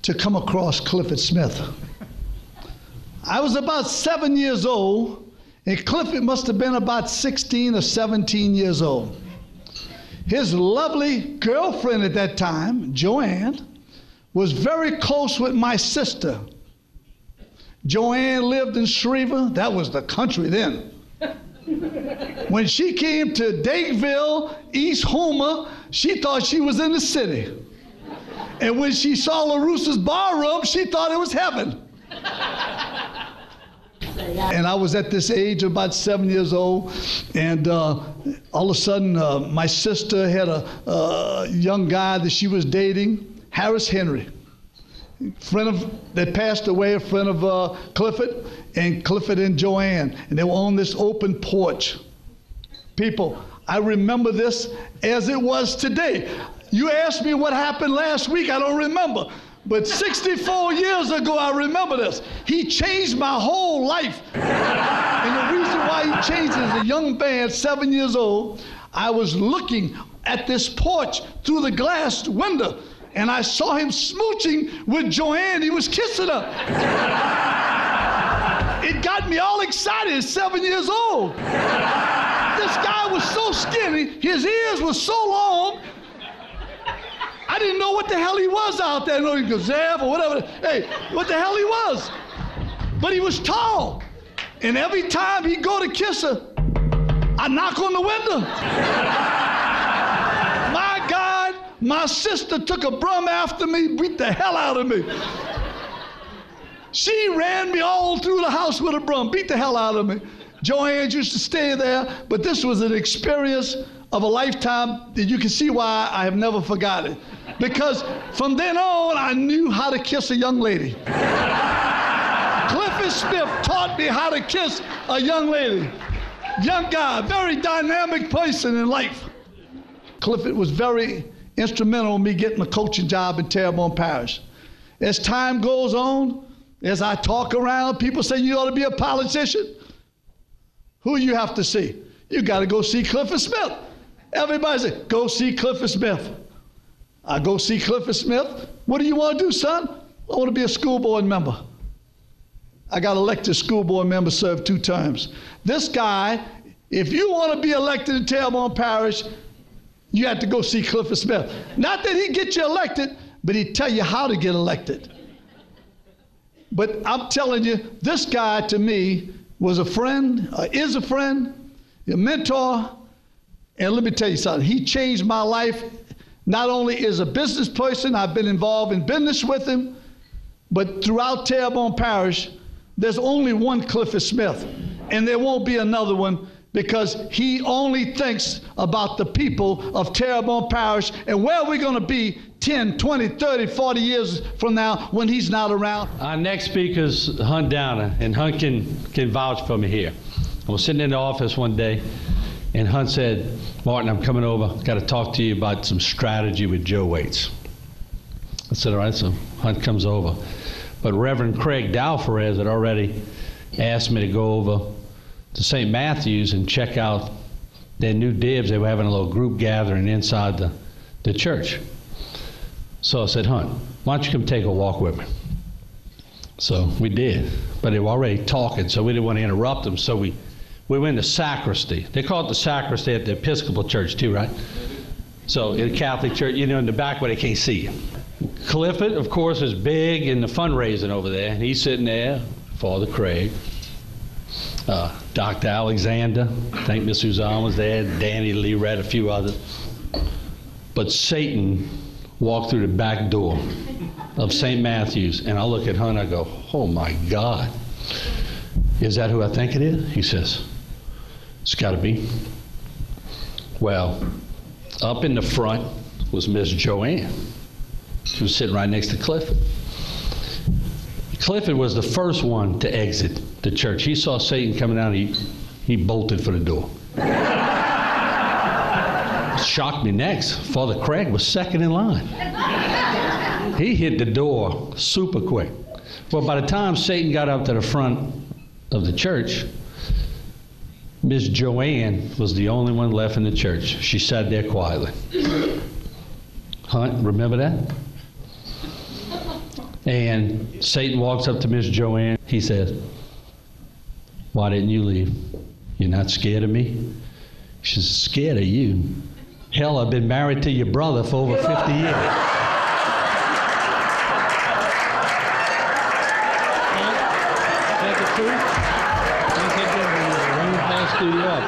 to come across Clifford Smith. I was about 7 years old, and Clifford must have been about 16 or 17 years old. His lovely girlfriend at that time, Joanne, was very close with my sister. Joanne lived in Shreveport. That was the country then. When she came to Dakeville, East Homer, she thought she was in the city. And when she saw LaRussa's barroom, she thought it was heaven. And I was at this age of about 7 years old, and all of a sudden my sister had a young guy that she was dating, Harris Henry, that passed away, a friend of Clifford, and Clifford and Joanne, and they were on this open porch. People, I remember this as it was today. You asked me what happened last week, I don't remember. But 64 years ago, I remember this. He changed my whole life. And the reason why he changed it, as a young man, 7 years old, I was looking at this porch through the glass window, and I saw him smooching with Joanne. He was kissing her. It got me all excited at 7 years old. This guy was so skinny, his ears were so long, I didn't know what the hell he was out there. I know he was Gazelle or whatever. Hey, what the hell he was. But he was tall. And every time he'd go to kiss her, I'd knock on the window. My God, my sister took a broom after me, beat the hell out of me. She ran me all through the house with a broom, beat the hell out of me. Joanne used to stay there, but this was an experience of a lifetime that you can see why I have never forgotten. Because from then on, I knew how to kiss a young lady. Clifford Smith taught me how to kiss a young lady. young guy, very dynamic person in life. Clifford was very instrumental in me getting a coaching job in Terrebonne Parish. As time goes on, as I talk around, people say you ought to be a politician. Who you have to see? You got to go see Clifford Smith. Everybody say, go see Clifford Smith. I go see Clifford Smith. What do you want to do, son? I want to be a school board member. I got elected school board member, served 2 terms. This guy, if you want to be elected in Terrebonne Parish, you have to go see Clifford Smith. Not that he'd get you elected, but he'd tell you how to get elected. But I'm telling you, this guy to me was a friend, is a friend, a mentor, and let me tell you something. He changed my life, not only as a business person, I've been involved in business with him, but throughout Terrebonne Parish, there's only one Clifford Smith, and there won't be another one, because he only thinks about the people of Terrebonne Parish and where we're going to be 10, 20, 30, 40 years from now when he's not around. Our next speaker is Hunt Downer, and Hunt can vouch for me here. I was sitting in the office one day, and Hunt said, Martin, I'm coming over. Got to talk to you about some strategy with Joe Waits. I said, all right, so Hunt comes over. But Reverend Craig Dalfarez had already asked me to go over to St. Matthew's and check out their new dibs. They were having a little group gathering inside the church. So I said, Hunt, why don't you come take a walk with me? So we did, but they were already talking, so we didn't want to interrupt them, so we went in the sacristy. They call it the sacristy at the Episcopal church too, right? So in the Catholic church, you know, in the back where they can't see you. Clifford, of course, is big in the fundraising over there, and he's sitting there, Father Craig, Dr. Alexander, I think Miss Suzanne was there, Danny Lee read a few others. But Satan walked through the back door of St. Matthew's, and I look at Hunt, I go, oh my God, is that who I think it is? He says, it's got to be. Well, up in the front was Miss Joanne. She was sitting right next to Clifford. Clifford was the first one to exit the church. He saw Satan coming out, he bolted for the door. Shocked me next. Father Craig was second in line. He hit the door super quick. Well, by the time Satan got up to the front of the church, Miss Joanne was the only one left in the church. She sat there quietly. Hunt, remember that? And Satan walks up to Miss Joanne. He says, why didn't you leave? You're not scared of me? She's scared of you. Hell, I've been married to your brother for over 50 years.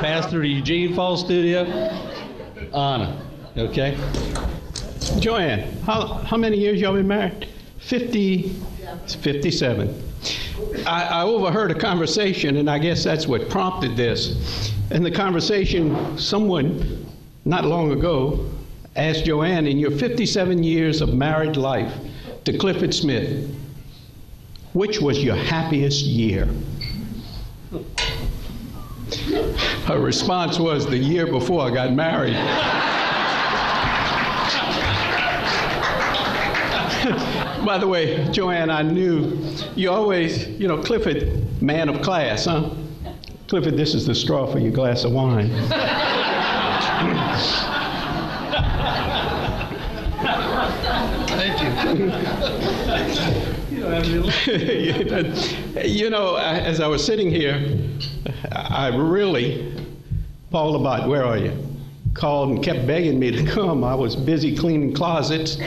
Pastor of the Eugene Falls studio. Anna, okay? Joanne, how many years y'all been married? 57. I overheard a conversation, and I guess that's what prompted this. In the conversation, someone not long ago asked Joanne, in your 57 years of married life to Clifford Smith, which was your happiest year? Her response was, the year before I got married. By the way, Joanne, I knew you always, you know, Clifford, man of class, huh? Clifford, this is the straw for your glass of wine. Thank you. You know, as I was sitting here, I really, Paul Abbott, where are you? Called and kept begging me to come. I was busy cleaning closets.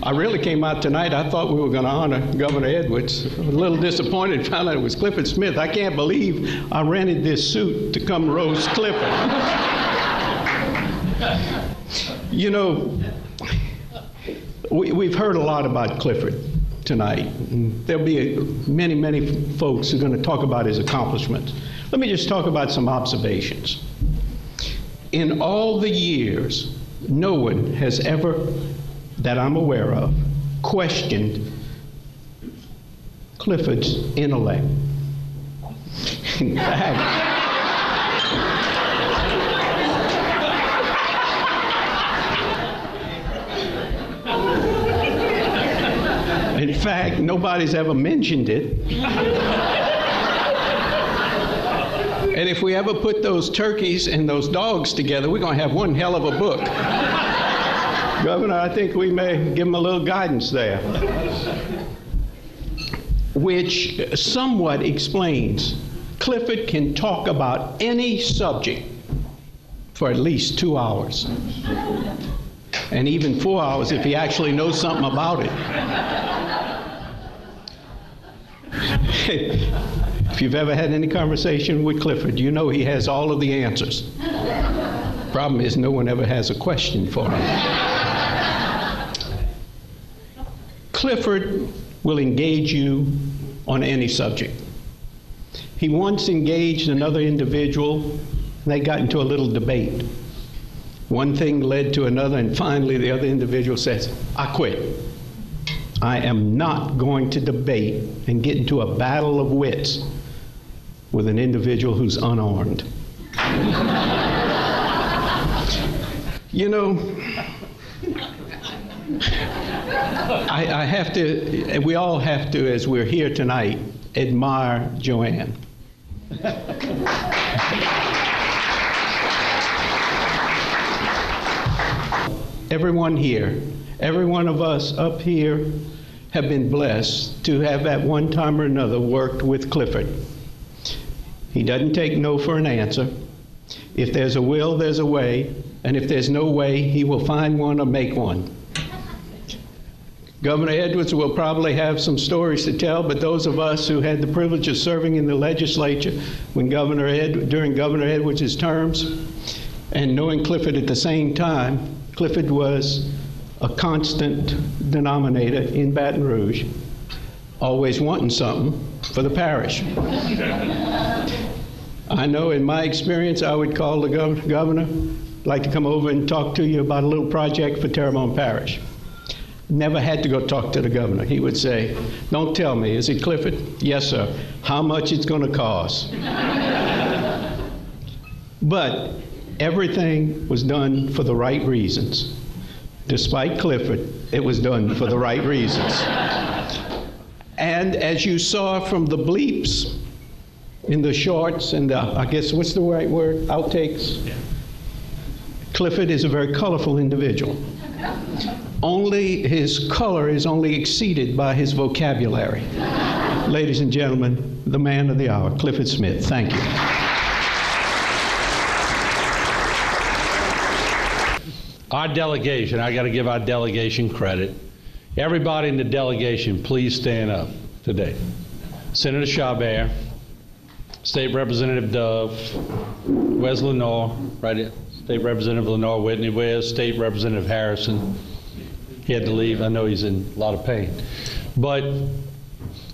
I really came out tonight. I thought we were going to honor Governor Edwards. A little disappointed, found out it was Clifford Smith. I can't believe I rented this suit to come roast Clifford. You know, we've heard a lot about Clifford tonight. There'll be many, many folks who are going to talk about his accomplishments. Let me just talk about some observations. In all the years, no one has ever, that I'm aware of, questioned Clifford's intellect. In fact, In fact, nobody's ever mentioned it. And if we ever put those turkeys and those dogs together, we're going to have one hell of a book. Governor, I think we may give him a little guidance there, which somewhat explains Clifford can talk about any subject for at least 2 hours, and even 4 hours if he actually knows something about it. If you've ever had any conversation with Clifford, you know he has all of the answers. Problem is, no one ever has a question for him. Clifford will engage you on any subject. He once engaged another individual, and they got into a little debate. One thing led to another, and finally the other individual says, I quit. I am not going to debate and get into a battle of wits with an individual who's unarmed. You know, I have to, and we all have to, as we're here tonight, admire Joanne. Everyone here, every one of us up here have been blessed to have at one time or another worked with Clifford. He doesn't take no for an answer. If there's a will, there's a way, and if there's no way, he will find one or make one. Governor Edwards will probably have some stories to tell, but those of us who had the privilege of serving in the legislature when during Governor Edwards' terms, and knowing Clifford at the same time, Clifford was a constant denominator in Baton Rouge, always wanting something for the parish. I know in my experience, I would call the governor, I'd like to come over and talk to you about a little project for Terrebonne Parish. Never had to go talk to the governor. He would say, don't tell me, is it Clifford? Yes, sir. How much it's going to cost? But everything was done for the right reasons. Despite Clifford, it was done for the right reasons. And as you saw from the bleeps in the shorts and the, I guess, what's the right word? Outtakes? Yeah. Clifford is a very colorful individual. Only his color is only exceeded by his vocabulary. Ladies and gentlemen, the man of the hour, Clifford Smith. Thank you. Our delegation, I got to give our delegation credit. Everybody in the delegation, please stand up today. Senator Chabert, State Representative Dove, where's Lenore? Right here. State Representative Lenore Whitney, where's State Representative Harrison? He had to leave. I know he's in a lot of pain. But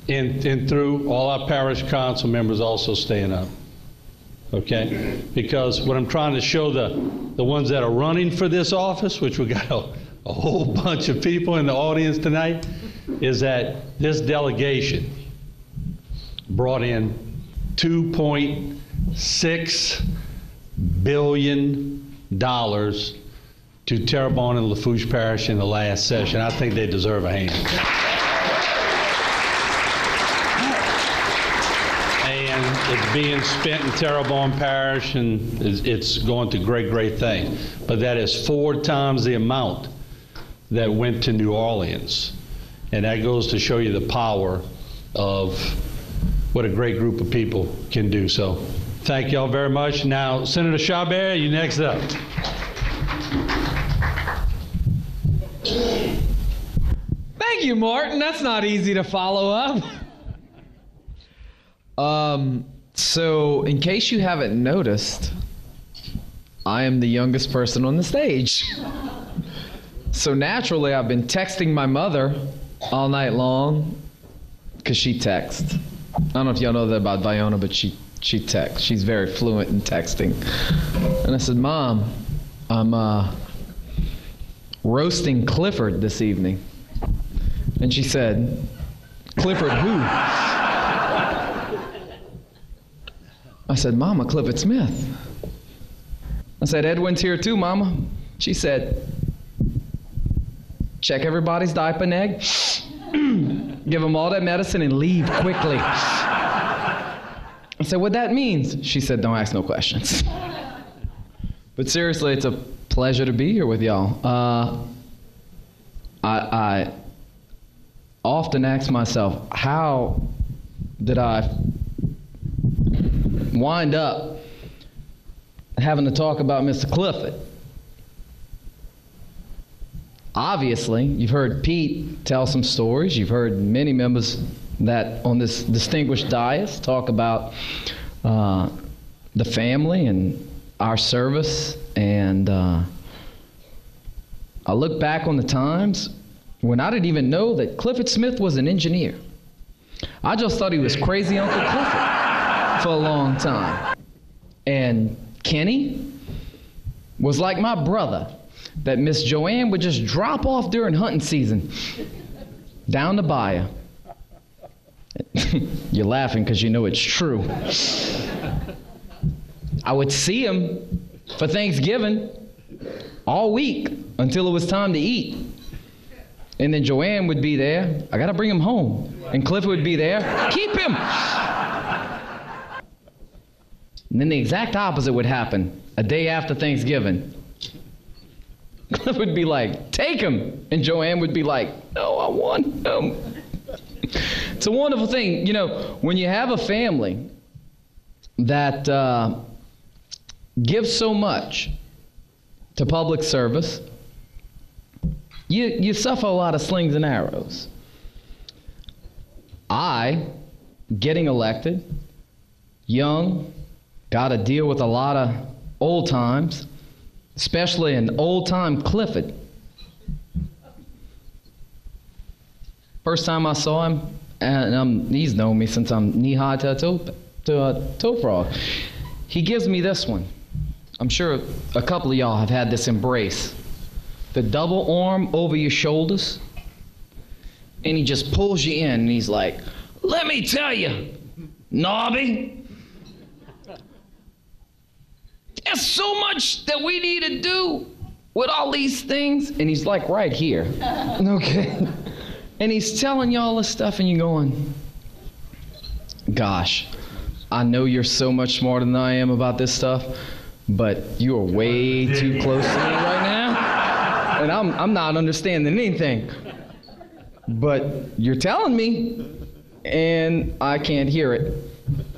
in through all our parish council members also stand up. Okay? Because what I'm trying to show the ones that are running for this office, which we got a whole bunch of people in the audience tonight, is that this delegation brought in $2.6 billion to Terrebonne and Lafourche Parish in the last session. I think they deserve a hand. And it's being spent in Terrebonne Parish, and it's going to great things. But that is 4 times the amount that went to New Orleans. And that goes to show you the power of what a great group of people can do. So thank y'all very much. Now, Senator Chabert, you next up. Thank you, Martin. That's not easy to follow up. So in case you haven't noticed, I am the youngest person on the stage. So naturally, I've been texting my mother all night long because she texts. I don't know if y'all know that about Viona, but she texts. She's very fluent in texting. And I said, Mom, I'm roasting Clifford this evening. And she said, Clifford who? I said, Mama, Clifford Smith. I said, Edwin's here too, Mama. She said, check everybody's diaper neg. Give him all that medicine and leave quickly. I said, what that means? She said, don't ask no questions. But seriously, it's a pleasure to be here with y'all. I often ask myself, how did I wind up having to talk about Mr. Clifford? Obviously, you've heard Pete tell some stories. You've heard many members that on this distinguished dais talk about the family and our service. And I look back on the times when I didn't even know that Clifford Smith was an engineer. I just thought he was crazy Uncle Clifford for a long time. And Kenny was like my brother that Miss Joanne would just drop off during hunting season down the bayou. You're laughing because you know it's true. I would see him for Thanksgiving all week until it was time to eat. And then Joanne would be there. I got to bring him home. And Clifford would be there. Keep him! And then the exact opposite would happen a day after Thanksgiving. Clifford would be like, take him. And Joanne would be like, no, I want him. It's a wonderful thing. You know, when you have a family that gives so much to public service, you suffer a lot of slings and arrows. I, getting elected, young, got to deal with a lot of old times, especially an old-time Clifford. First time I saw him, and he's known me since I'm knee-high to a toe frog. He gives me this one. I'm sure a couple of y'all have had this embrace. The double arm over your shoulders, and he just pulls you in, and he's like, let me tell you, Nobby, there's so much that we need to do with all these things. And he's like right here, okay? And he's telling you all this stuff, and you're going, gosh, I know you're so much smarter than I am about this stuff, but you are way too close to me right now, and I'm not understanding anything. But you're telling me, and I can't hear it.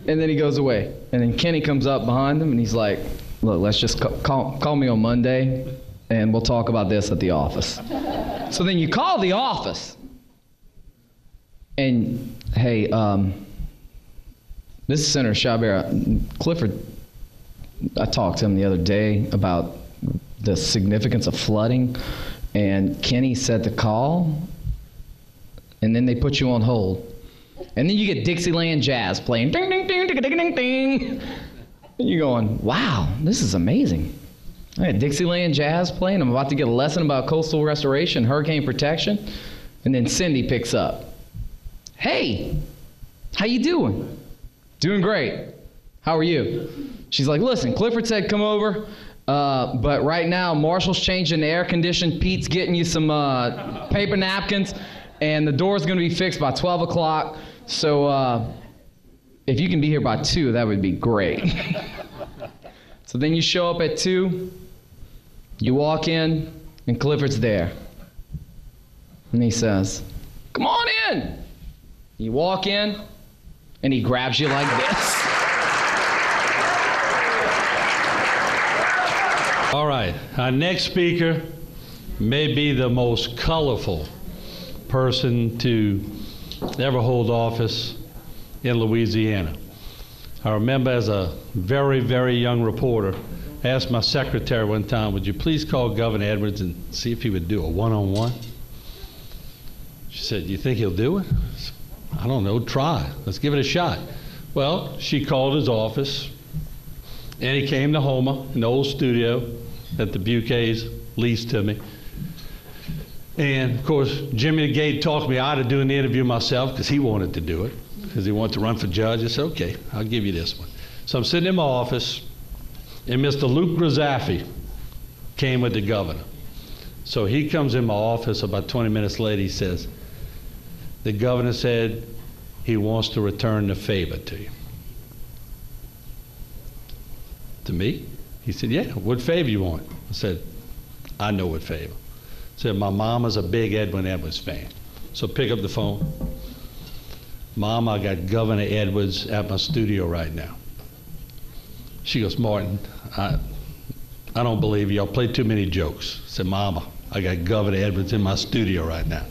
And then he goes away. And then Kenny comes up behind him, and he's like, look, let's just call me on Monday, and we'll talk about this at the office. So then you call the office, and hey, this is Senator Chabert. Clifford, I talked to him the other day about the significance of flooding, and Kenny said to call, and then they put you on hold. And then you get Dixieland Jazz playing, ding, ding, ding, ding, ding, ding, ding. And you're going, wow, this is amazing. I had Dixieland Jazz playing. I'm about to get a lesson about coastal restoration, hurricane protection. And then Cindy picks up. Hey, how you doing? Doing great. How are you? She's like, listen, Clifford said come over, but right now Marshall's changing the air condition. Pete's getting you some paper napkins, and the door's going to be fixed by 12 o'clock. So if you can be here by 2, that would be great. So then you show up at 2, you walk in, and Clifford's there. And he says, come on in. You walk in, and he grabs you like this. All right, our next speaker may be the most colorful person to ever hold office in Louisiana. I remember as a very, very young reporter, I asked my secretary one time, would you please call Governor Edwards and see if he would do a one-on-one? She said, you think he'll do it? I don't know, try. Let's give it a shot. Well, she called his office, and he came to Houma, in the old studio that the Buquets leased to me. And of course, Jimmy Gate talked me out of doing the interview myself because he wanted to do it, because he wanted to run for judge. I said, okay, I'll give you this one. So I'm sitting in my office, and Mr. Luke Grazaffi came with the governor. So he comes in my office about 20 minutes later. He says, The governor said he wants to return the favor to you. To me? He said, yeah, what favor you want? I said, I know what favor. He said, my mama's a big Edwin Edwards fan. So pick up the phone. Mom, I got Governor Edwards at my studio right now. She goes, Martin, I don't believe you. Y'all play too many jokes. I said, Mama, I got Governor Edwards in my studio right now.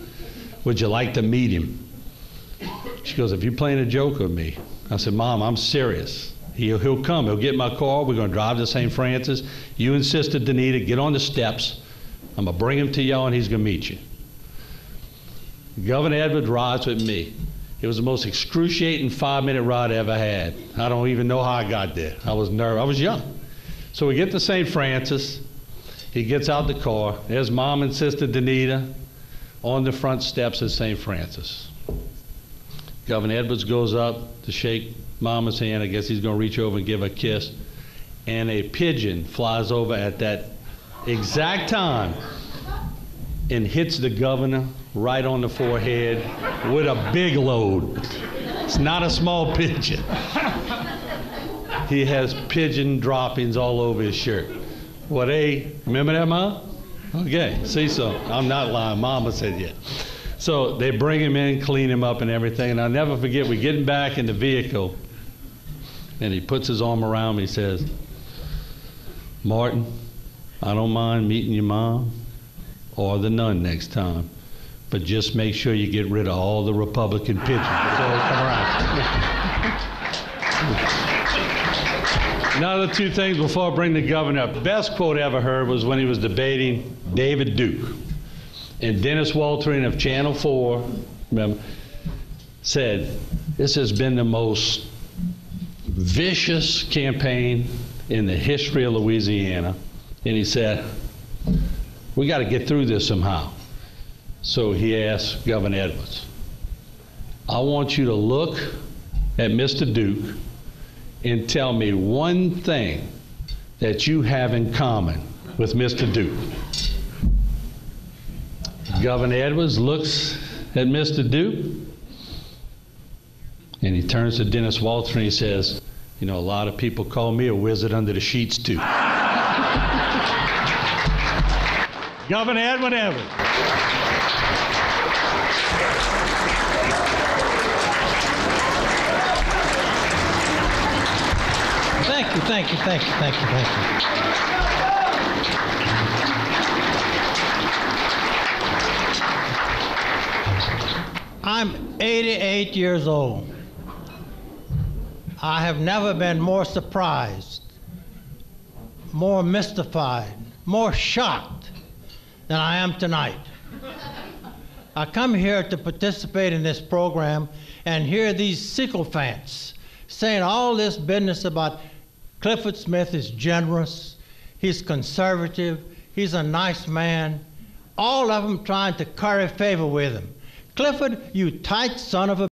Would you like to meet him? She goes, if you're playing a joke with me. I said, Mom, I'm serious. He'll come. He'll get in my car. We're going to drive to St. Francis. You and Sister Danita get on the steps. I'm going to bring him to y'all, and he's going to meet you. Governor Edwards rides with me. It was the most excruciating 5-minute ride I ever had. I don't even know how I got there. I was nervous. I was young. So we get to St. Francis. He gets out the car. There's Mom and Sister Danita on the front steps of St. Francis. Governor Edwards goes up to shake Mama's hand. I guess he's going to reach over and give her a kiss. And a pigeon flies over at that exact time and hits the governor right on the forehead with a big load. It's not a small pigeon. He has pigeon droppings all over his shirt. Well, remember that, Mom? Okay, see, so I'm not lying. Mama said yeah. So they bring him in, clean him up and everything, and I'll never forget, we're getting back in the vehicle, and he puts his arm around me, he says, Martin, I don't mind meeting your mom or the nun next time, but just make sure you get rid of all the Republican pigeons. So come around. Another two things before I bring the governor up. The best quote I ever heard was when he was debating David Duke. And Dennis Waltering of Channel 4, remember, said, this has been the most vicious campaign in the history of Louisiana. And he said, we got to get through this somehow. So he asked Governor Edwards, I want you to look at Mr. Duke and tell me one thing that you have in common with Mr. Duke. Governor Edwards looks at Mr. Duke, and he turns to Dennis Walter and he says, you know, a lot of people call me a wizard under the sheets too. Governor Edwin Edwards. Thank you. I'm 88 years old. I have never been more surprised, more mystified, more shocked than I am tonight. I come here to participate in this program and hear these sycophants saying all this business about Clifford Smith is generous, he's conservative, he's a nice man, all of them trying to curry favor with him. Clifford, you tight son of a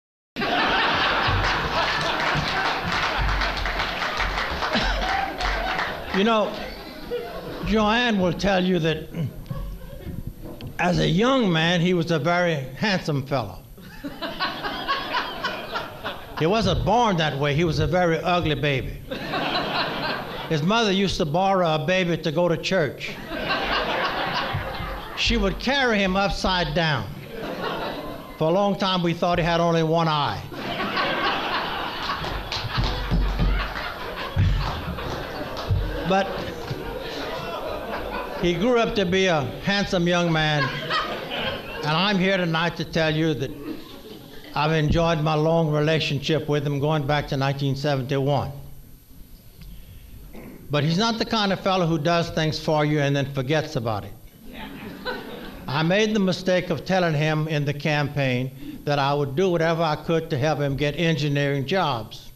You know, Joanne will tell you that as a young man, he was a very handsome fellow. He wasn't born that way. He was a very ugly baby. His mother used to borrow a baby to go to church. She would carry him upside down. For a long time, we thought he had only one eye. But he grew up to be a handsome young man, and I'm here tonight to tell you that I've enjoyed my long relationship with him going back to 1971. But he's not the kind of fellow who does things for you and then forgets about it. I made the mistake of telling him in the campaign that I would do whatever I could to help him get engineering jobs.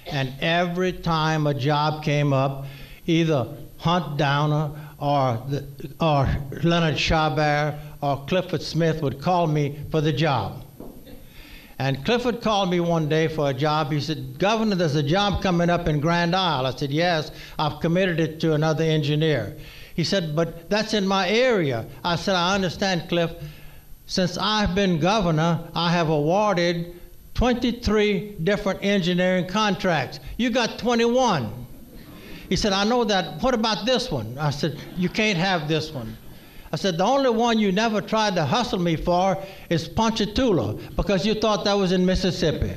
And every time a job came up, either Hunt Downer or Leonard Chabert or Clifford Smith would call me for the job. And Clifford called me one day for a job. He said, Governor, there's a job coming up in Grand Isle. I said, yes, I've committed it to another engineer. He said, but that's in my area. I said, I understand, Cliff. since I've been governor, I have awarded 23 different engineering contracts. You got 21. He said, I know that. What about this one? I said, you can't have this one. I said, the only one you never tried to hustle me for is Ponchatoula, because you thought that was in Mississippi.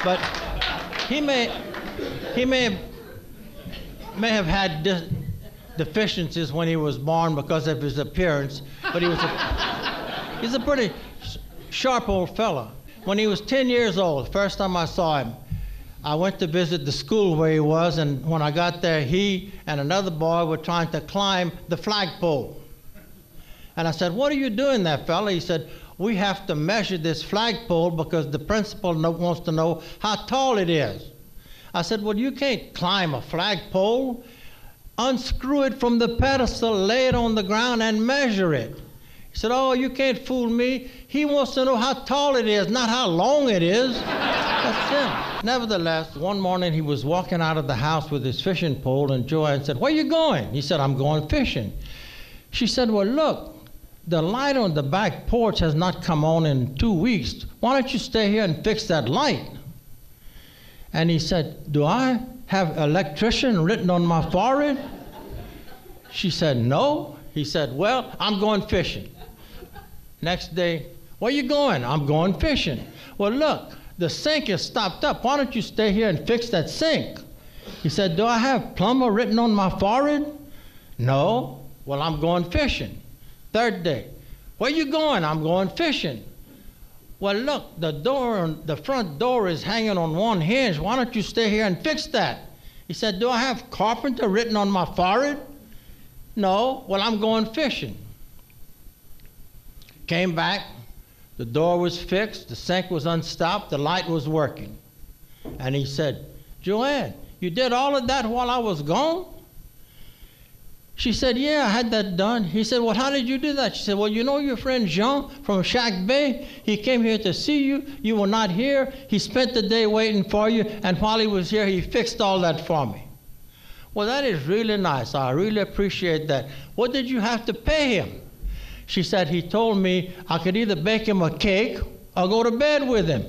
But he may have had deficiencies when he was born because of his appearance, but he's a pretty sharp old fella. When he was 10 years old, the first time I saw him, I went to visit the school where he was, and when I got there, he and another boy were trying to climb the flagpole. And I said, what are you doing there, fella? He said, we have to measure this flagpole because the principal wants to know how tall it is. I said, well, you can't climb a flagpole. Unscrew it from the pedestal, lay it on the ground, and measure it. He said, oh, you can't fool me. He wants to know how tall it is, not how long it is. That's it. Nevertheless, one morning he was walking out of the house with his fishing pole, and Joanne said, where you going? He said, I'm going fishing. She said, well, look, the light on the back porch has not come on in 2 weeks. Why don't you stay here and fix that light? And he said, do I have electrician written on my forehead? She said, no. He said, well, I'm going fishing. Next day, where you going? I'm going fishing. Well, look, the sink is stopped up. Why don't you stay here and fix that sink? He said, do I have plumber written on my forehead? No. Well, I'm going fishing. Third day, where you going? I'm going fishing. Well, look, the front door is hanging on one hinge. Why don't you stay here and fix that? He said, do I have carpenter written on my forehead? No. Well, I'm going fishing. Came back, the door was fixed, the sink was unstopped, the light was working. And he said, Joanne, you did all of that while I was gone? She said, yeah, I had that done. He said, well, how did you do that? She said, well, you know your friend Jean from Shack Bay? He came here to see you. You were not here. He spent the day waiting for you, and while he was here, he fixed all that for me. Well, that is really nice. I really appreciate that. What did you have to pay him? She said, he told me I could either bake him a cake or go to bed with him.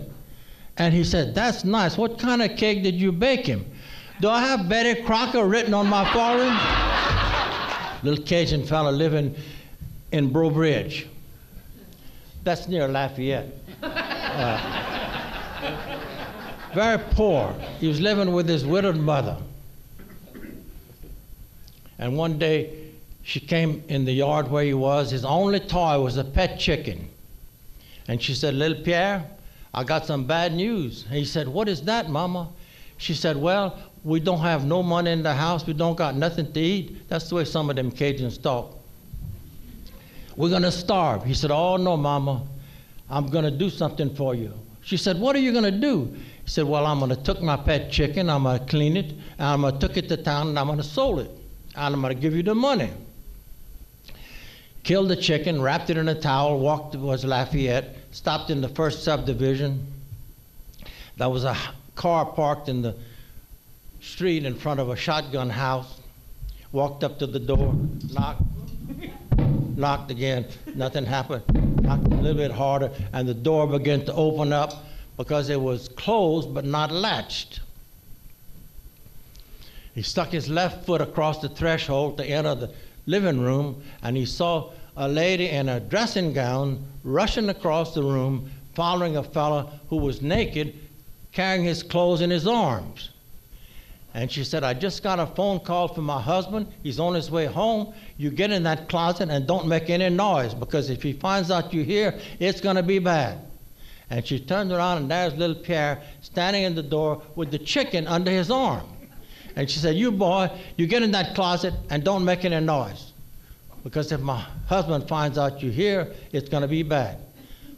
And he said, that's nice. What kind of cake did you bake him? Do I have Betty Crocker written on my forehead? Little Cajun fella living in Breaux Bridge. That's near Lafayette. Very poor. He was living with his widowed mother. And one day, she came in the yard where he was. His only toy was a pet chicken. And she said, little Pierre, I got some bad news. And he said, what is that, Mama? She said, well, we don't have no money in the house. We don't got nothing to eat. That's the way some of them Cajuns talk. We're going to starve. He said, oh, no, Mama. I'm going to do something for you. She said, what are you going to do? He said, well, I'm going to take my pet chicken, I'm going to clean it, and I'm going to take it to town, and I'm going to sell it. And I'm going to give you the money. Killed the chicken, wrapped it in a towel, walked towards Lafayette, stopped in the first subdivision. There was a car parked in the street in front of a shotgun house. Walked up to the door, knocked again, nothing happened. Knocked a little bit harder, and the door began to open up because it was closed but not latched. He stuck his left foot across the threshold to enter the living room, and he saw a lady in a dressing gown rushing across the room, following a fellow who was naked, carrying his clothes in his arms. And she said, I just got a phone call from my husband. He's on his way home. You get in that closet and don't make any noise, because if he finds out you're here, it's going to be bad. And she turned around, and there's little Pierre standing in the door with the chicken under his arm. And she said, you boy, you get in that closet and don't make any noise, because if my husband finds out you're here, it's going to be bad.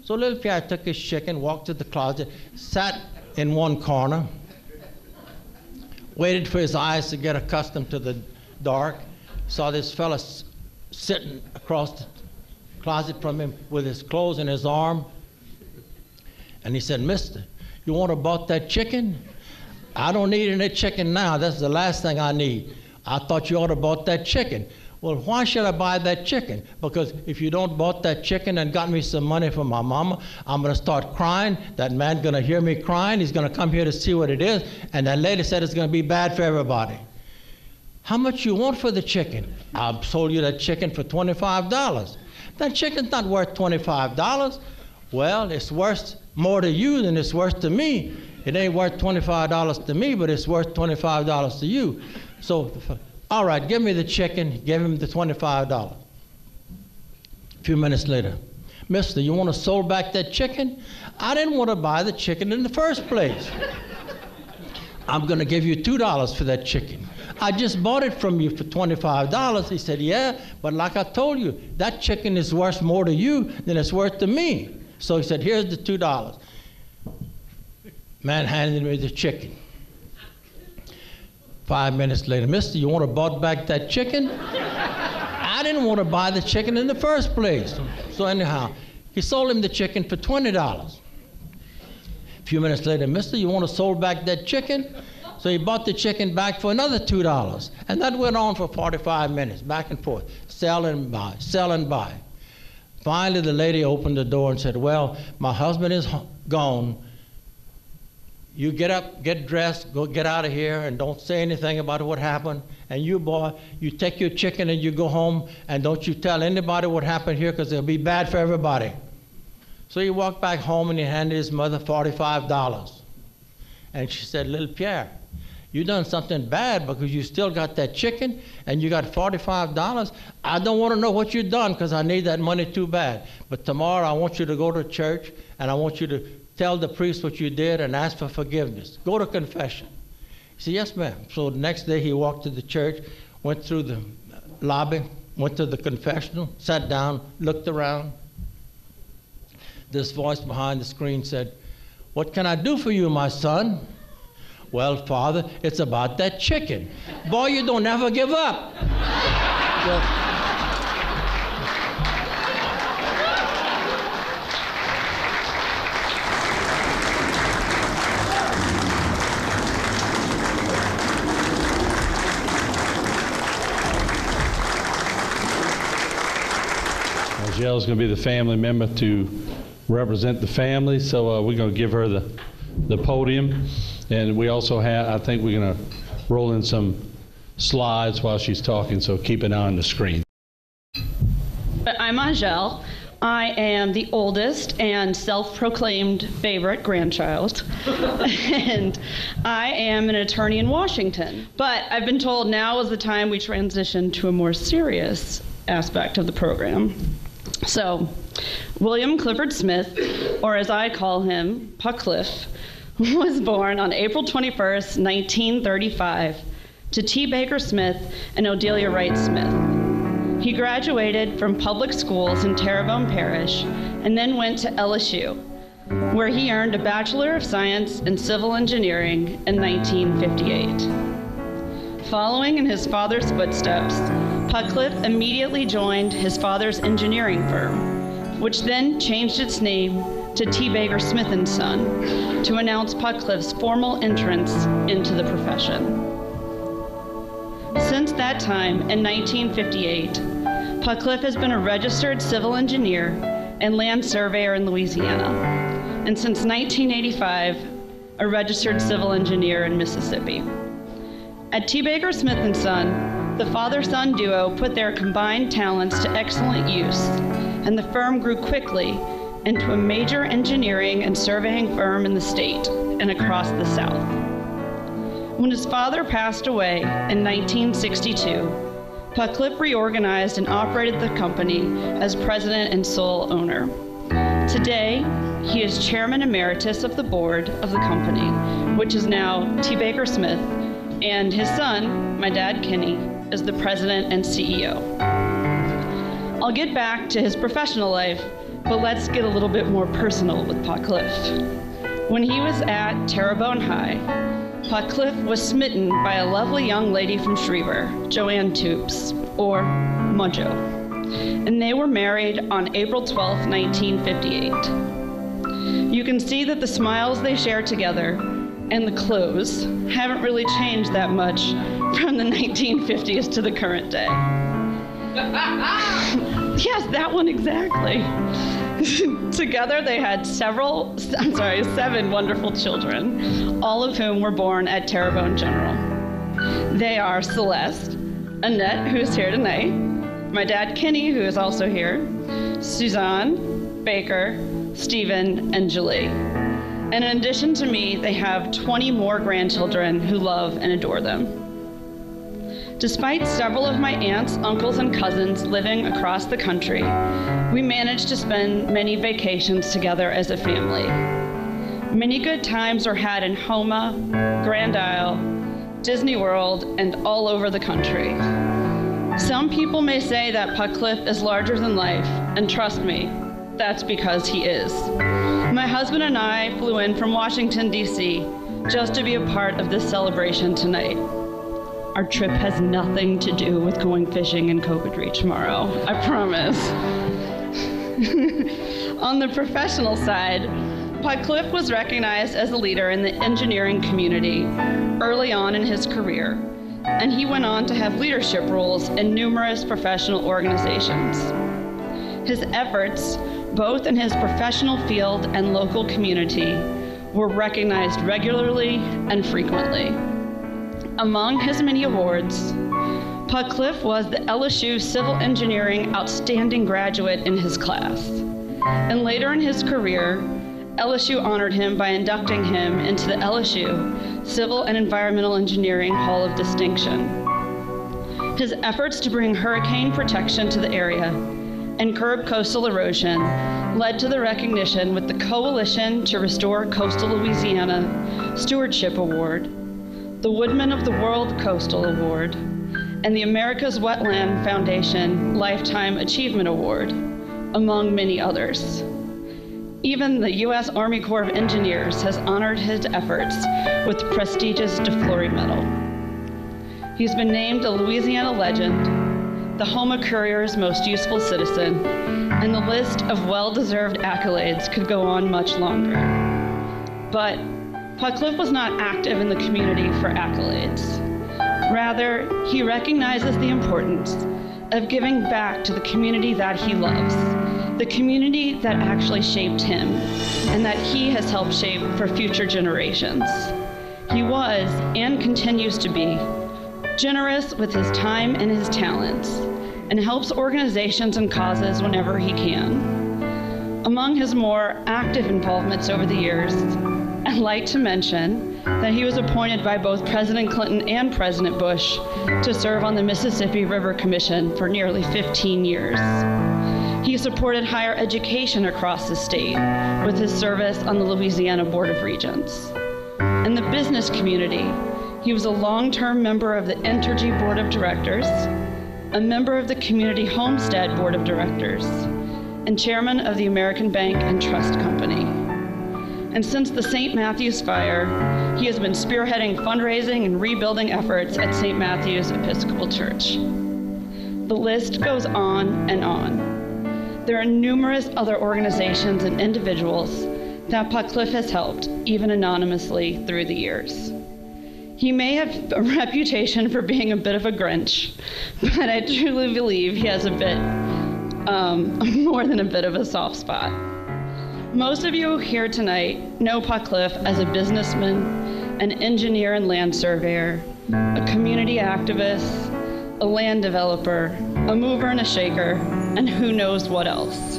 So little Pierre took his chicken, walked to the closet, sat in one corner, waited for his eyes to get accustomed to the dark, saw this fella sitting across the closet from him with his clothes in his arm. And he said, mister, you want to bought that chicken? I don't need any chicken now. That's the last thing I need. I thought you ought to bought that chicken. Well, why should I buy that chicken? Because if you don't bought that chicken and got me some money from my mama, I'm going to start crying. That man going to hear me crying. He's going to come here to see what it is. And that lady said it's going to be bad for everybody. How much you want for the chicken? I sold you that chicken for $25. That chicken's not worth $25. Well, it's worth more to you than it's worth to me. It ain't worth $25 to me, but it's worth $25 to you. So, all right, give me the chicken, give him the $25. A few minutes later, mister, you want to sold back that chicken? I didn't want to buy the chicken in the first place. I'm going to give you $2 for that chicken. I just bought it from you for $25. He said, yeah, but like I told you, that chicken is worth more to you than it's worth to me. So he said, here's the $2. Man handed me the chicken. 5 minutes later, mister, you want to buy back that chicken? I didn't want to buy the chicken in the first place. So anyhow, he sold him the chicken for $20. A few minutes later, mister, you want to sold back that chicken? So he bought the chicken back for another $2. And that went on for 45 minutes, back and forth, sell and buy, sell and buy. Finally, the lady opened the door and said, well, my husband is gone. You get up, get dressed, go get out of here, and don't say anything about what happened. And you, boy, you take your chicken and you go home, and don't you tell anybody what happened here, because it'll be bad for everybody. So he walked back home and he handed his mother $45. And she said, little Pierre, you done something bad because you still got that chicken and you got $45. I don't want to know what you done because I need that money too bad. But tomorrow I want you to go to church and I want you to tell the priest what you did and ask for forgiveness. Go to confession. He said, yes, ma'am. So the next day he walked to the church, went through the lobby, went to the confessional, sat down, looked around. This voice behind the screen said, what can I do for you, my son? Well, Father, it's about that chicken. Boy, you don't ever give up. Jill's going to be the family member to represent the family, so we're going to give her the podium. And we also have, I think we're going to roll in some slides while she's talking, so keep an eye on the screen. I'm Angèle. I am the oldest and self-proclaimed favorite grandchild. And I am an attorney in Washington. But I've been told now is the time we transition to a more serious aspect of the program. So, William Clifford Smith, or as I call him, Puck Cliff, was born on April 21st, 1935, to T. Baker Smith and Odelia Wright Smith. He graduated from public schools in Terrebonne Parish and then went to LSU, where he earned a Bachelor of Science in Civil Engineering in 1958. Following in his father's footsteps, Putcliffe immediately joined his father's engineering firm, which then changed its name to T. Baker Smith & Son to announce Putcliffe's formal entrance into the profession. Since that time, in 1958, Putcliffe has been a registered civil engineer and land surveyor in Louisiana, and since 1985, a registered civil engineer in Mississippi. At T. Baker Smith & Son, the father-son duo put their combined talents to excellent use, and the firm grew quickly into a major engineering and surveying firm in the state and across the South. When his father passed away in 1962, Putcliffe reorganized and operated the company as president and sole owner. Today, he is chairman emeritus of the board of the company, which is now T. Baker Smith, and his son, my dad Kenny, is the president and CEO. I'll get back to his professional life, but let's get a little bit more personal with Putcliffe. When he was at Terrebonne High, Putcliffe was smitten by a lovely young lady from Schriever, Joanne Toops, or Mudjo, and they were married on April 12, 1958. You can see that the smiles they share together and the clothes haven't really changed that much from the 1950s to the current day. Yes, that one exactly. Together they had seven wonderful children, all of whom were born at Terrebonne General. They are Celeste, Annette, who is here tonight, my dad Kenny, who is also here, Suzanne, Baker, Stephen, and Julie. And in addition to me, they have 20 more grandchildren who love and adore them. Despite several of my aunts, uncles, and cousins living across the country, we managed to spend many vacations together as a family. Many good times were had in Houma, Grand Isle, Disney World, and all over the country. Some people may say that Cliff is larger than life, and trust me, that's because he is. My husband and I flew in from Washington, D.C., just to be a part of this celebration tonight. Our trip has nothing to do with going fishing in Cocodrie tomorrow, I promise. On the professional side, Cliff was recognized as a leader in the engineering community early on in his career, and he went on to have leadership roles in numerous professional organizations. His efforts, both in his professional field and local community, were recognized regularly and frequently. Among his many awards, Cliff was the LSU Civil Engineering Outstanding Graduate in his class. And later in his career, LSU honored him by inducting him into the LSU Civil and Environmental Engineering Hall of Distinction. His efforts to bring hurricane protection to the area and curb coastal erosion led to the recognition with the Coalition to Restore Coastal Louisiana Stewardship Award, the Woodman of the World Coastal Award, and the America's Wetland Foundation Lifetime Achievement Award, among many others. Even the U.S. Army Corps of Engineers has honored his efforts with the prestigious DeFleury Medal. He's been named a Louisiana legend, the Houma Courier's most useful citizen, and the list of well-deserved accolades could go on much longer. But Cliff was not active in the community for accolades. Rather, he recognizes the importance of giving back to the community that he loves, the community that actually shaped him, and that he has helped shape for future generations. He was, and continues to be, generous with his time and his talents, and helps organizations and causes whenever he can. Among his more active involvements over the years, I'd like to mention that he was appointed by both President Clinton and President Bush to serve on the Mississippi River Commission for nearly 15 years. He supported higher education across the state with his service on the Louisiana Board of Regents. In the business community, he was a long-term member of the Entergy Board of Directors, a member of the Community Homestead Board of Directors, and chairman of the American Bank and Trust Company. And since the St. Matthew's fire, he has been spearheading fundraising and rebuilding efforts at St. Matthew's Episcopal Church. The list goes on and on. There are numerous other organizations and individuals that Cliff has helped, even anonymously, through the years. He may have a reputation for being a bit of a Grinch, but I truly believe he has a bit, more than a bit of a soft spot. Most of you here tonight know Cliff as a businessman, an engineer and land surveyor, a community activist, a land developer, a mover and a shaker, and who knows what else.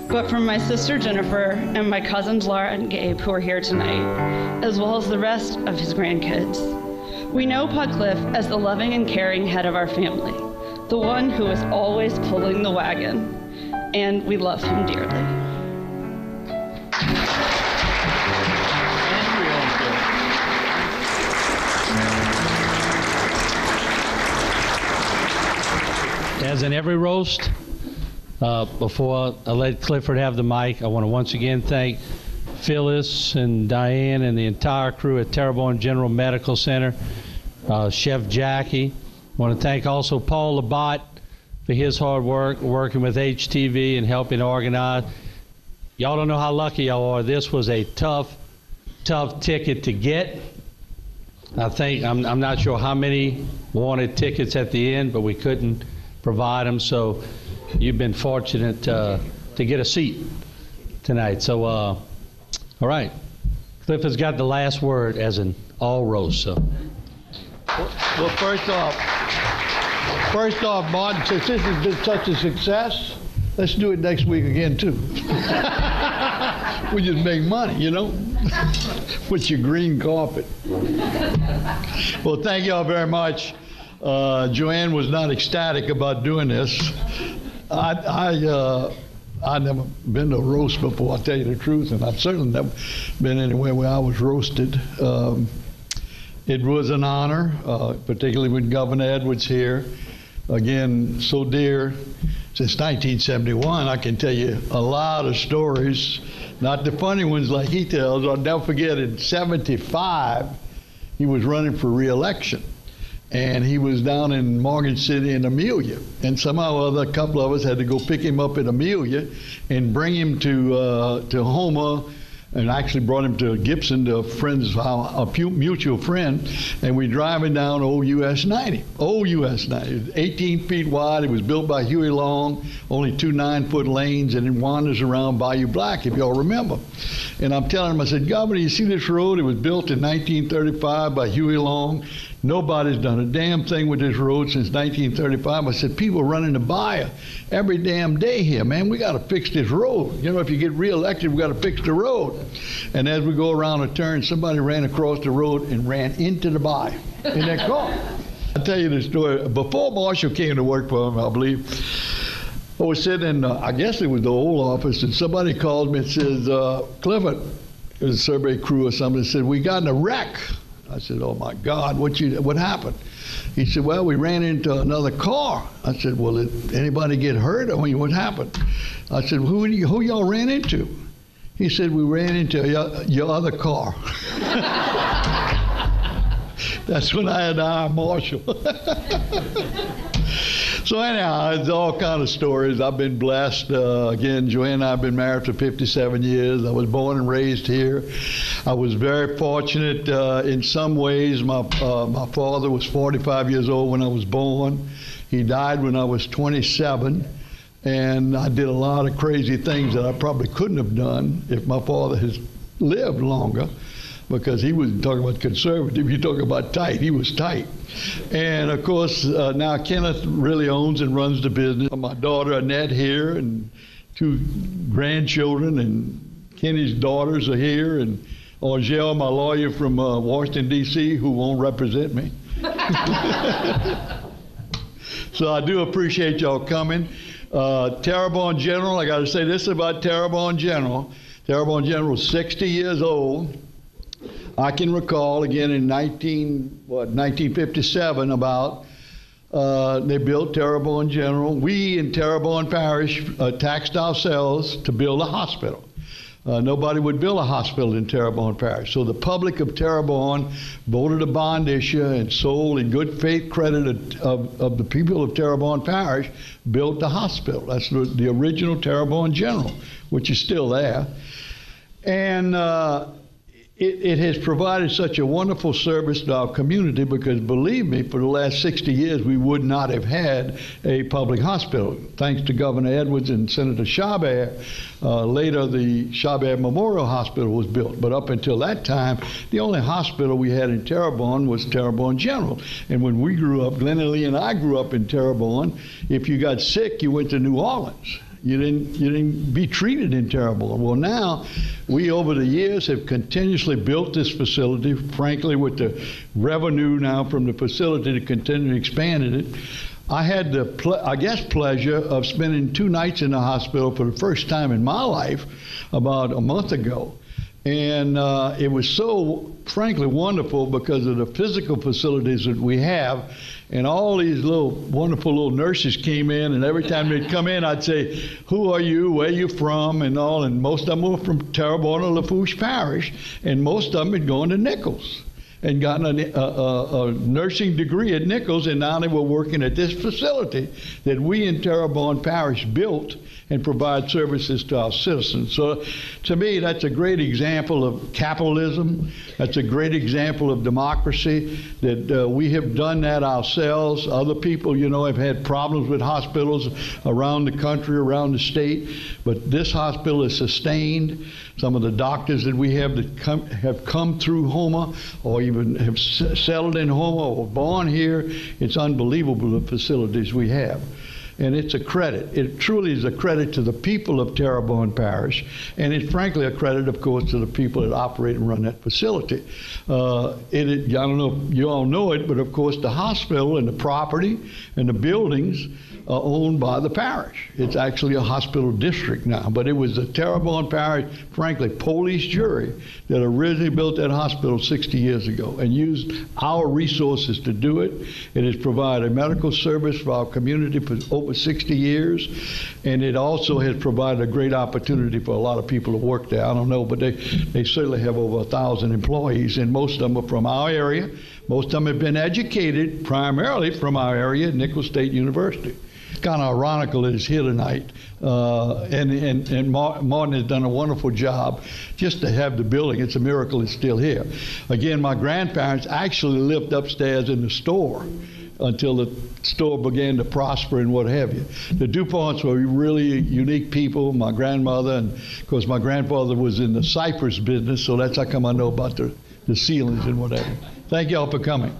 But from my sister Jennifer and my cousins Laura and Gabe, who are here tonight, as well as the rest of his grandkids, we know Cliff as the loving and caring head of our family, the one who is always pulling the wagon, and we love him dearly. As in every roast, before I let Clifford have the mic, I want to once again thank Phyllis and Diane and the entire crew at Terrebonne General Medical Center, Chef Jackie. I want to thank also Paul Labatt for his hard work working with HTV and helping organize. Y'all don't know how lucky y'all are. This was a tough ticket to get. I think, I'm not sure how many wanted tickets at the end, but we couldn't provide them. So you've been fortunate to get a seat tonight. So, all right. Cliff has got the last word, as in all roast. So. Well, first off, Martin, since this has been such a success, let's do it next week again, too. We just make money, you know, with your green carpet. Well, thank you all very much. Joanne was not ecstatic about doing this. I've never been to a roast before, I'll tell you the truth, and I've certainly never been anywhere where I was roasted. It was an honor, particularly with Governor Edwards here. Again, so dear. Since 1971, I can tell you a lot of stories, not the funny ones like he tells. I'll never forget, in '75, he was running for re-election. And he was down in Morgan City in Amelia. And somehow or other, a couple of us had to go pick him up in Amelia and bring him to Houma, and actually brought him to Gibson, to a mutual friend, and we driving down old US 90. Old US 90, it was 18 feet wide. It was built by Huey Long, only 2 9-foot lanes, and it wanders around Bayou Black, if y'all remember. And I'm telling him, I said, Governor, you see this road? It was built in 1935 by Huey Long. Nobody's done a damn thing with this road since 1935. I said, people running the Bayou every damn day here, man. We got to fix this road. You know, if you get reelected, we got to fix the road. And as we go around a turn, somebody ran across the road and ran into the Bayou in that car. I'll tell you the story. Before Marshall came to work for him, I believe, I was sitting in, I guess it was the old office, and somebody called me and says, Clifford, it was a survey crew or something, said, we got in a wreck. I said, oh my God, what happened? He said, well, we ran into another car. I said, well, did anybody get hurt? I mean, what happened? I said, who y'all ran into? He said, we ran into your other car. That's when I had to hire Marshall. So anyhow, it's all kind of stories. I've been blessed. Again, Joanne and I have been married for 57 years. I was born and raised here. I was very fortunate in some ways. My father was 45 years old when I was born. He died when I was 27. And I did a lot of crazy things that I probably couldn't have done if my father had lived longer, because he was talking about conservative. You talk about tight, he was tight. And of course, now Kenneth really owns and runs the business. My daughter Annette here, and 2 grandchildren, and Kenny's daughters are here, and Angel, my lawyer from Washington, D.C., who won't represent me. So I do appreciate y'all coming. Terrebonne General, I got to say this about Terrebonne General. Terrebonne General is 60 years old. I can recall, again, in 1957, about, they built Terrebonne General. We in Terrebonne Parish taxed ourselves to build a hospital. Nobody would build a hospital in Terrebonne Parish. So the public of Terrebonne voted a bond issue and sold in good faith credit of the people of Terrebonne Parish, built the hospital. That's the original Terrebonne General, which is still there. And it has provided such a wonderful service to our community, because believe me, for the last 60 years, we would not have had a public hospital. Thanks to Governor Edwards and Senator Chabert, later the Chabert Memorial Hospital was built. But up until that time, the only hospital we had in Terrebonne was Terrebonne General. And when we grew up, Glenn Lee and I grew up in Terrebonne, if you got sick, you went to New Orleans. You didn't be treated in Terrebonne. Well, now, we over the years have continuously built this facility, frankly, with the revenue now from the facility to continue expanding it. I had the, pleasure of spending 2 nights in the hospital for the first time in my life about a month ago. And it was so, frankly, wonderful because of the physical facilities that we have. And all these little wonderful little nurses came in, and every time they'd come in, I'd say, who are you, where are you from, and all. And most of them were from Terrebonne or Lafourche Parish, and most of them had gone to Nichols. and gotten a nursing degree at Nichols, and now they were working at this facility that we in Terrebonne Parish built and provide services to our citizens. So to me, that's a great example of capitalism. That's a great example of democracy, that we have done that ourselves. Other people, you know, have had problems with hospitals around the country, around the state, but this hospital is sustained. Some of the doctors that we have that have come through Houma, or even have settled in Houma or born here, it's unbelievable the facilities we have. And it's a credit. It truly is a credit to the people of Terrebonne Parish, and it's frankly a credit, of course, to the people that operate and run that facility. I don't know if you all know it, but of course the hospital and the property and the buildings are owned by the parish. It's actually a hospital district now, but it was the Terrebonne Parish, frankly, police jury that originally built that hospital 60 years ago and used our resources to do it. It has provided medical service for our community for over 60 years, and it also has provided a great opportunity for a lot of people to work there. I don't know, but they certainly have over 1,000 employees, and most of them are from our area. Most of them have been educated primarily from our area at Nichols State University. It's kind of ironical that it's here tonight, and Martin has done a wonderful job just to have the building. It's a miracle it's still here. Again, my grandparents actually lived upstairs in the store until the store began to prosper and what have you. The DuPonts were really unique people. My grandmother, and of course my grandfather was in the cypress business, so that's how come I know about the ceilings and whatever. Thank you all for coming.